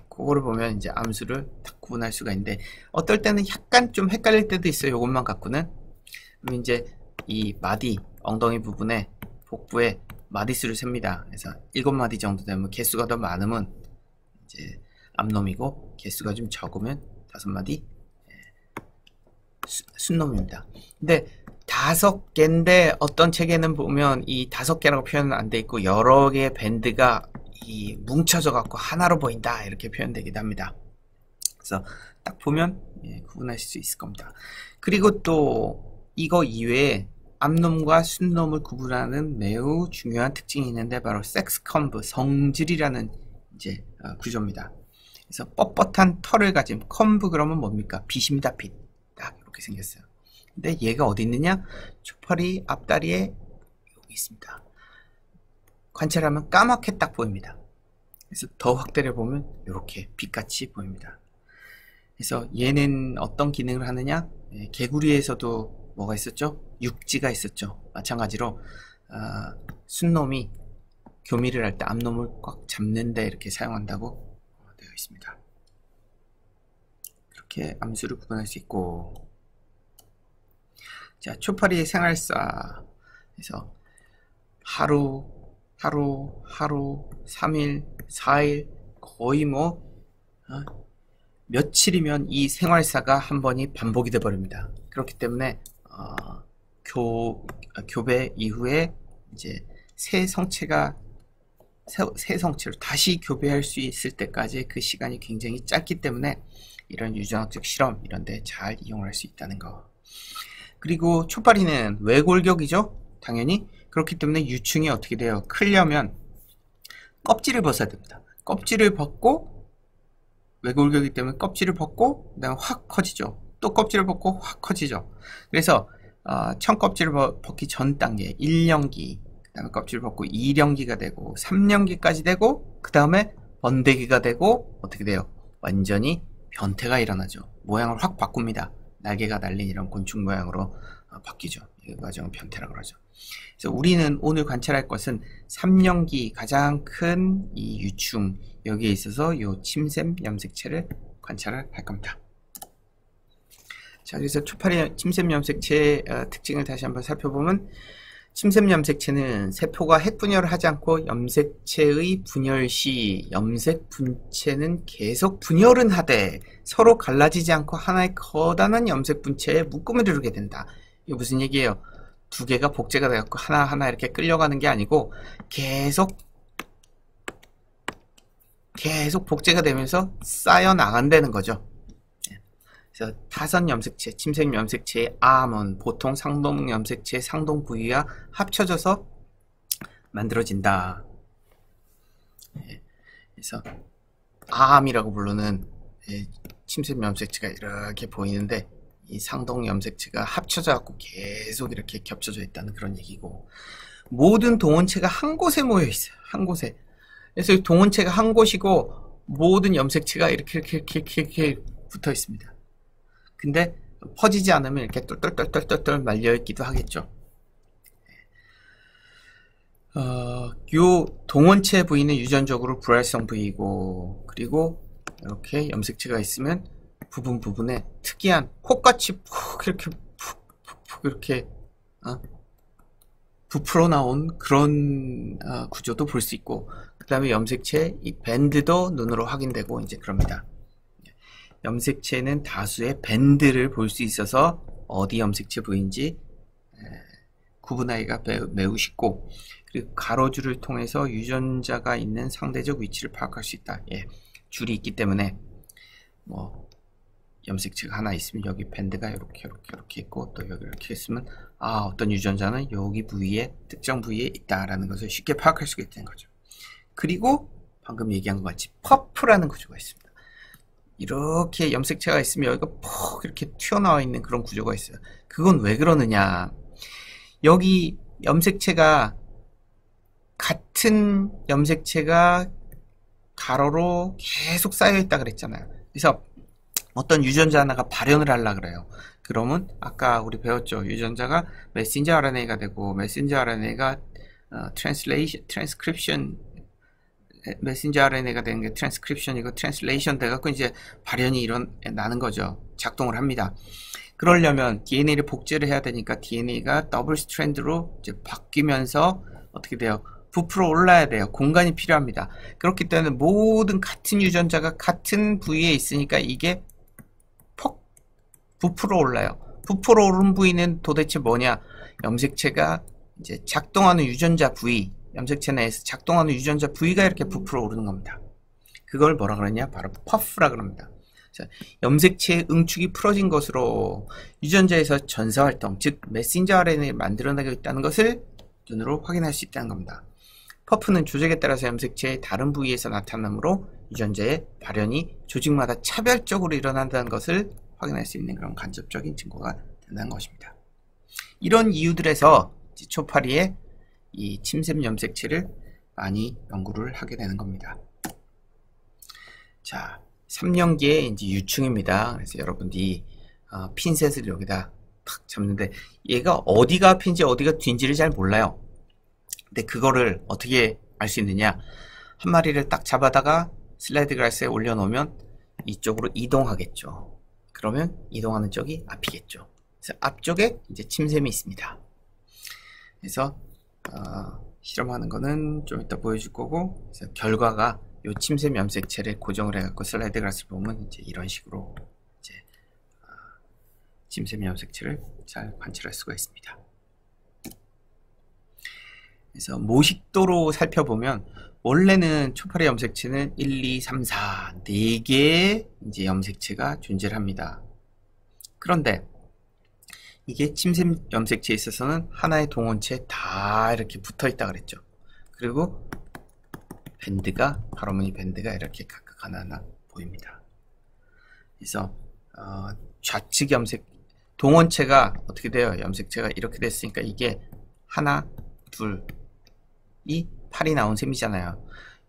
Speaker 1: 그거를 보면 이제 암수를 딱 구분할 수가 있는데, 어떨 때는 약간 좀 헷갈릴 때도 있어요. 요것만 갖고는. 그럼 이제 이 마디, 엉덩이 부분에 복부에 마디수를 셉니다. 그래서 7마디 정도 되면, 개수가 더 많으면 이제 암놈이고, 개수가 좀 적으면 5마디 순놈입니다. 근데 5개인데 어떤 책에는 보면 이 5개라고 표현은 안 돼 있고 여러 개의 밴드가 이 뭉쳐져 갖고 하나로 보인다, 이렇게 표현되기도 합니다. 그래서 딱 보면 구분하실 수 있을 겁니다. 그리고 또 이거 이외에 암놈과 순놈을 구분하는 매우 중요한 특징이 있는데, 바로 섹스 컴브, 성질이라는 이제 구조입니다. 그래서 뻣뻣한 털을 가진 컴브, 그러면 뭡니까? 빛입니다. 빛. 딱 이렇게 생겼어요. 근데 얘가 어디 있느냐? 초파리 앞다리에 여기 있습니다. 관찰하면 까맣게 딱 보입니다. 그래서 더 확대를 보면 이렇게 빛같이 보입니다. 그래서 얘는 어떤 기능을 하느냐? 개구리에서도 뭐가 있었죠? 육지가 있었죠. 마찬가지로 순놈이 교미를 할 때 암놈을 꽉 잡는데 이렇게 사용한다고 되어 있습니다. 그렇게 암수를 구분할 수 있고, 자, 초파리의 생활사. 그래서 하루, 3일, 4일, 거의 뭐 며칠이면 이 생활사가 한 번이 반복이 돼 버립니다. 그렇기 때문에 교배 이후에 이제 새 성체로 다시 교배할 수 있을 때까지 그 시간이 굉장히 짧기 때문에 이런 유전학적 실험 이런 데 잘 이용할 수 있다는 거. 그리고 초파리는 외골격이죠. 당연히. 그렇기 때문에 유충이 어떻게 돼요? 크려면 껍질을 벗어야 됩니다. 껍질을 벗고, 외골격이기 때문에 껍질을 벗고 그다음에 확 커지죠. 또 껍질을 벗고 확 커지죠. 그래서 청껍질을 벗기 전 단계 1년기, 그 다음에 껍질을 벗고 2년기가 되고 3년기까지 되고, 그 다음에 번데기가 되고 어떻게 돼요? 완전히 변태가 일어나죠. 모양을 확 바꿉니다. 날개가 달린 이런 곤충 모양으로 바뀌죠. 이 과정을 변태라고 그러죠. 그래서 우리는 오늘 관찰할 것은 3년기 가장 큰 이 유충, 여기에 있어서 이 침샘 염색체를 관찰을 할 겁니다. 자, 그래서 초파리 침샘 염색체의 특징을 다시 한번 살펴보면, 침샘 염색체는 세포가 핵분열을 하지 않고 염색체의 분열 시 염색 분체는 계속 분열은 하되 서로 갈라지지 않고 하나의 커다란 염색 분체에 묶음을 이루게 된다. 이게 무슨 얘기예요? 두 개가 복제가 되었고 하나하나 이렇게 끌려가는 게 아니고 계속 복제가 되면서 쌓여 나간다는 거죠. 그래서 타선 염색체, 침샘 염색체의 암은 보통 상동 염색체의 상동 부위와 합쳐져서 만들어진다. 그래서 암이라고 부르는 침샘 염색체가 이렇게 보이는데, 이 상동 염색체가 합쳐져 갖고 계속 이렇게 겹쳐져 있다는 그런 얘기고, 모든 동원체가 한 곳에 모여 있어요. 한 곳에. 그래서 동원체가 한 곳이고 모든 염색체가 이렇게 붙어 있습니다. 근데 퍼지지 않으면 이렇게 똘똘똘똘똘 말려 있기도 하겠죠. 요 동원체 부위는 유전적으로 불활성 부위이고, 그리고 이렇게 염색체가 있으면 부분에 특이한 혹같이 푹 이렇게 부풀어 나온 그런 구조도 볼 수 있고, 그 다음에 염색체 이 밴드도 눈으로 확인되고 이제 그럽니다. 염색체는 다수의 밴드를 볼 수 있어서 어디 염색체 부위인지 구분하기가 매우 쉽고, 그리고 가로줄을 통해서 유전자가 있는 상대적 위치를 파악할 수 있다. 줄이 있기 때문에 뭐 염색체가 하나 있으면 여기 밴드가 이렇게 있고, 또 여기 이렇게 있으면 어떤 유전자는 여기 부위에, 특정 부위에 있다라는 것을 쉽게 파악할 수가 있다는 거죠. 그리고 방금 얘기한 것 같이 퍼프라는 구조가 있습니다. 이렇게 염색체가 있으면 여기가 푹 이렇게 튀어나와 있는 그런 구조가 있어요. 그건 왜 그러느냐? 여기 염색체가, 같은 염색체가 가로로 계속 쌓여 있다 그랬잖아요. 그래서 어떤 유전자 하나가 발현을 하려고 그래요. 그러면 아까 우리 배웠죠. 유전자가 메신저 RNA가 되고, 메신저 RNA가 트랜스크립션, 메신저 RNA가 되는 게 트랜스크립션이고 트랜슬레이션 돼갖고 이제 발현이 나는 거죠. 작동을 합니다. 그러려면 DNA를 복제를 해야 되니까 DNA가 더블 스트랜드로 이제 바뀌면서 어떻게 돼요? 부풀어 올라야 돼요. 공간이 필요합니다. 그렇기 때문에 모든 같은 유전자가 같은 부위에 있으니까 이게 퍽 부풀어 올라요. 부풀어 오른 부위는 도대체 뭐냐? 염색체가 이제 작동하는 유전자 부위, 염색체 내에서 작동하는 유전자 부위가 이렇게 부풀어 오르는 겁니다. 그걸 뭐라 그러냐? 바로 퍼프라 그럽니다. 염색체의 응축이 풀어진 것으로 유전자에서 전사활동, 즉 메신저 RNA를 만들어내고 있다는 것을 눈으로 확인할 수 있다는 겁니다. 퍼프는 조직에 따라서 염색체의 다른 부위에서 나타나므로 유전자의 발현이 조직마다 차별적으로 일어난다는 것을 확인할 수 있는 그런 간접적인 증거가 된다는 것입니다. 이런 이유들에서 초파리의 이 침샘 염색체를 많이 연구를 하게 되는 겁니다. 자, 3년기의 이제 유충입니다. 그래서 여러분들이 핀셋을 여기다 탁 잡는데 얘가 어디가 앞인지 어디가 뒤인지를 잘 몰라요. 근데 그거를 어떻게 알 수 있느냐? 한 마리를 딱 잡아다가 슬라이드 글라스에 올려놓으면 이쪽으로 이동하겠죠. 그러면 이동하는 쪽이 앞이겠죠. 그래서 앞쪽에 이제 침샘이 있습니다. 그래서 실험하는 거는 좀 이따 보여줄 거고, 그래서 결과가 요 침샘 염색체를 고정을 해갖고 슬라이드 글라스를 보면 이제 이런 식으로 이제 침샘 염색체를 잘 관찰할 수가 있습니다. 그래서 모식도로 살펴보면 원래는 초파리 염색체는 1, 2, 3, 4 4개의 이제 염색체가 존재를 합니다. 그런데 이게 침샘 염색체에 있어서는 하나의 동원체에 다 이렇게 붙어 있다 그랬죠. 그리고 밴드가, 하로모니 밴드가 이렇게 각각 하나하나 보입니다. 그래서 좌측 염색 동원체가 어떻게 돼요? 염색체가 이렇게 됐으니까 이게 하나, 둘이 팔이 나온 셈이잖아요.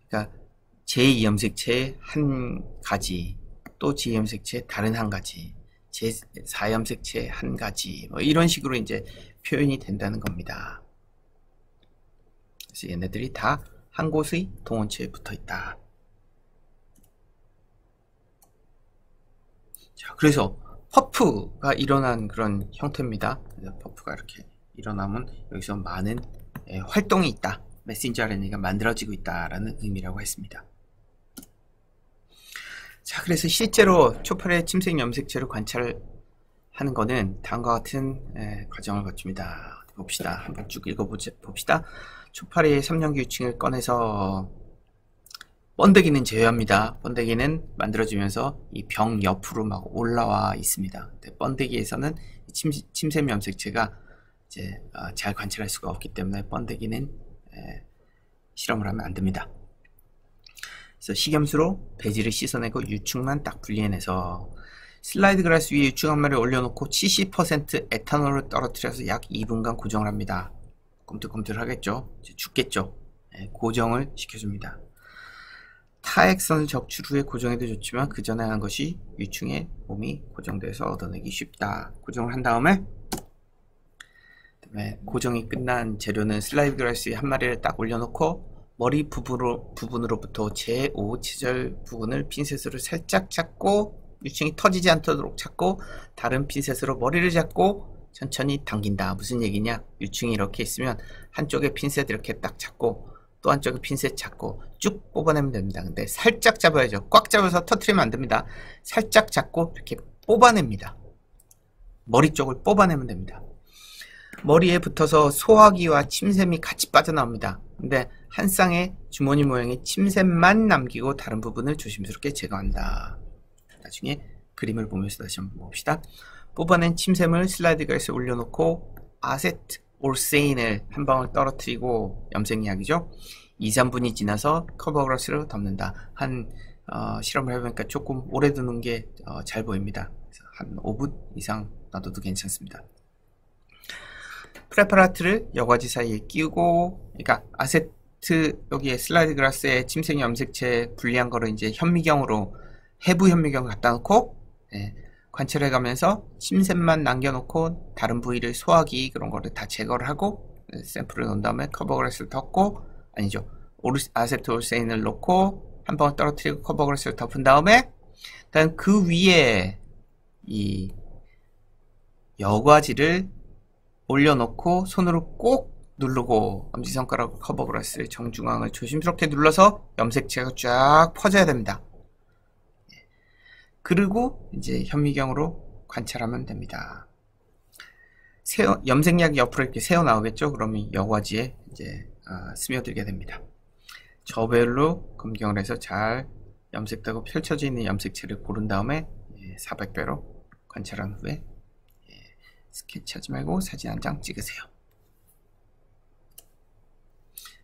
Speaker 1: 그러니까 제2 염색체의 한 가지, 또 제2 염색체의 다른 한 가지, 제4 염색체의 한 가지, 뭐 이런 식으로 이제 표현이 된다는 겁니다. 그래서 얘네들이 다 한 곳의 동원체에 붙어 있다. 자, 그래서 퍼프가 일어난 그런 형태입니다. 퍼프가 이렇게 일어나면 여기서 많은 활동이 있다. 메신저 RNA가 만들어지고 있다라는 의미라고 했습니다. 자, 그래서 실제로 초파리의 침샘 염색체를 관찰하는 거는 다음과 같은 과정을 거칩니다. 봅시다. 한번 쭉 읽어봅시다. 초파리의 3년기 유충을 꺼내서 번데기는 제외합니다. 번데기는 만들어지면서 이 병 옆으로 막 올라와 있습니다. 번데기에서는 침샘 염색체가 이제 잘 관찰할 수가 없기 때문에 번데기는 실험을 하면 안 됩니다. 그래서 식염수로 배지를 씻어내고 유충만 딱 분리해내서 슬라이드 글라스 위에 유충 한 마리를 올려놓고 70% 에탄올을 떨어뜨려서 약 2분간 고정을 합니다. 꿈틀꿈틀하겠죠? 이제 죽겠죠? 고정을 시켜줍니다. 타액선을 적출 후에 고정해도 좋지만 그 전에 하는 것이 유충의 몸이 고정돼서 얻어내기 쉽다. 고정을 한 다음에 고정이 끝난 재료는 슬라이드 글라스에 한 마리를 딱 올려놓고 머리 부분으로부터 제5 치절 부분을 핀셋으로 살짝 잡고 유충이 터지지 않도록 잡고 다른 핀셋으로 머리를 잡고 천천히 당긴다. 무슨 얘기냐? 유충이 이렇게 있으면 한쪽에 핀셋 이렇게 딱 잡고 또 한쪽에 핀셋 잡고 쭉 뽑아내면 됩니다. 근데 살짝 잡아야죠. 꽉 잡아서 터트리면 안 됩니다. 살짝 잡고 이렇게 뽑아냅니다. 머리 쪽을 뽑아내면 됩니다. 머리에 붙어서 소화기와 침샘이 같이 빠져나옵니다. 근데 한 쌍의 주머니 모양의 침샘만 남기고 다른 부분을 조심스럽게 제거한다. 나중에 그림을 보면서 다시 한번 봅시다. 뽑아낸 침샘을 슬라이드 글라스에 올려놓고 아세트올세인을 한 방울 떨어뜨리고 염색약이죠. 2, 3분이 지나서 커버 글라스로 덮는다. 실험을 해보니까 조금 오래 두는 게 잘 보입니다. 그래서 한 5분 이상 놔둬도 괜찮습니다. 프레파라트를 여과지 사이에 끼우고, 그러니까 아세트 여기에 슬라이드 글라스에 침샘 염색체 분리한 거를 이제 현미경으로 해부 현미경 갖다 놓고 관찰해 가면서 침샘만 남겨놓고 다른 부위를 소화기 그런 거를 다 제거를 하고 샘플을 넣은 다음에 커버 글라스를 덮고, 아니죠, 아세토올세인을 넣고 한 방울 떨어뜨리고 커버 글라스를 덮은 다음에, 그다음 그 위에 이 여과지를 올려놓고 손으로 꼭 누르고 엄지손가락으로 커버 글라스의 정중앙을 조심스럽게 눌러서 염색체가 쫙 퍼져야 됩니다. 그리고 이제 현미경으로 관찰하면 됩니다. 염색약이 옆으로 이렇게 새어 나오겠죠? 그러면 여과지에 이제 스며들게 됩니다. 저배율로 검경을 해서 잘 염색되고 펼쳐져 있는 염색체를 고른 다음에 400배로 관찰한 후에 스케치하지 말고 사진 한 장 찍으세요.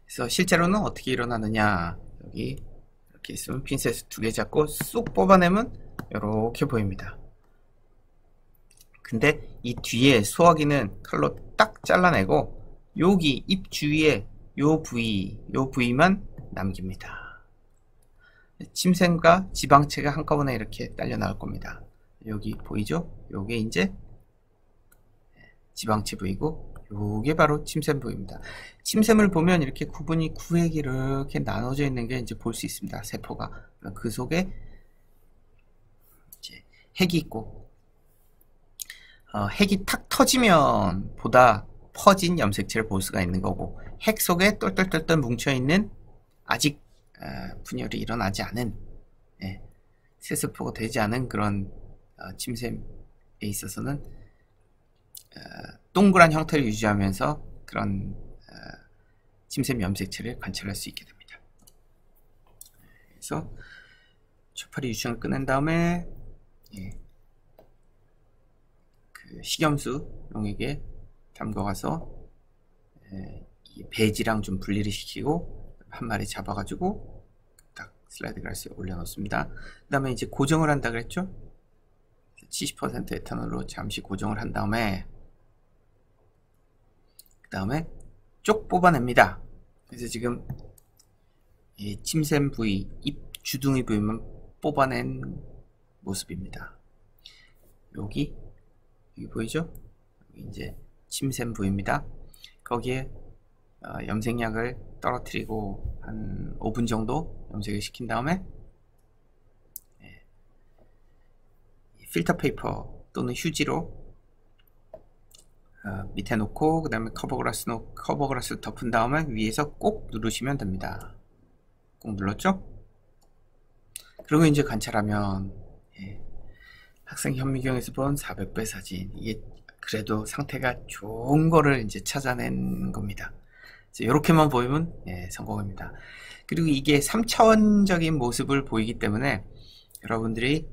Speaker 1: 그래서 실제로는 어떻게 일어나느냐, 여기 이렇게 있으면 핀셋 2개 잡고 쑥 뽑아내면 이렇게 보입니다. 근데 이 뒤에 소화기는 칼로 딱 잘라내고 여기 입 주위에 요 부위만 남깁니다. 침샘과 지방체가 한꺼번에 이렇게 딸려 나올 겁니다. 여기 보이죠? 요게 이제 지방체 부위고 요게 바로 침샘 부위입니다. 침샘을 보면 이렇게 구획이 이렇게 나눠져 있는 게 이제 볼 수 있습니다. 세포가. 그 속에 이제 핵이 있고, 핵이 탁 터지면 보다 퍼진 염색체를 볼 수가 있는 거고, 핵 속에 똘똘똘똘 뭉쳐있는 아직 분열이 일어나지 않은 세세포가 되지 않은 그런 침샘에 있어서는 동그란 형태를 유지하면서 그런 침샘 염색체를 관찰할 수 있게 됩니다. 그래서 초파리 유충을 꺼낸 다음에 그 식염수 용액에 담궈가서 배지랑 좀 분리를 시키고 한 마리 잡아가지고 딱 슬라이드 글라스에 올려놓습니다. 그 다음에 이제 고정을 한다 그랬죠? 70% 에탄올로 잠시 고정을 한 다음에 그 다음에 쪽 뽑아냅니다. 그래서 지금 이 침샘 부위, 입 주둥이 부위만 뽑아낸 모습입니다. 여기 보이죠? 여기 이제 침샘 부위입니다. 거기에 염색약을 떨어뜨리고 한 5분 정도 염색을 시킨 다음에 필터 페이퍼 또는 휴지로 밑에 놓고 그 다음에 커버 글라스를 덮은 다음에 위에서 꼭 누르시면 됩니다. 꼭 눌렀죠? 그리고 이제 관찰하면 학생 현미경에서 본 400배 사진, 이게 그래도 상태가 좋은 거를 이제 찾아낸 겁니다. 이렇게만 보이면 성공입니다. 그리고 이게 3차원적인 모습을 보이기 때문에 여러분들이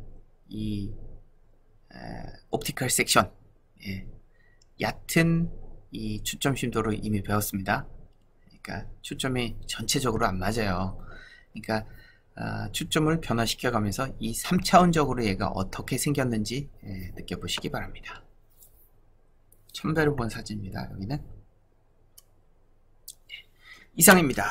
Speaker 1: 이 옵티컬 섹션, 얕은 이 초점 심도를 이미 배웠습니다. 그러니까 초점이 전체적으로 안 맞아요. 그러니까 초점을 변화시켜 가면서 이 3차원적으로 얘가 어떻게 생겼는지 느껴보시기 바랍니다. 1000배로 본 사진입니다. 여기는 이상입니다.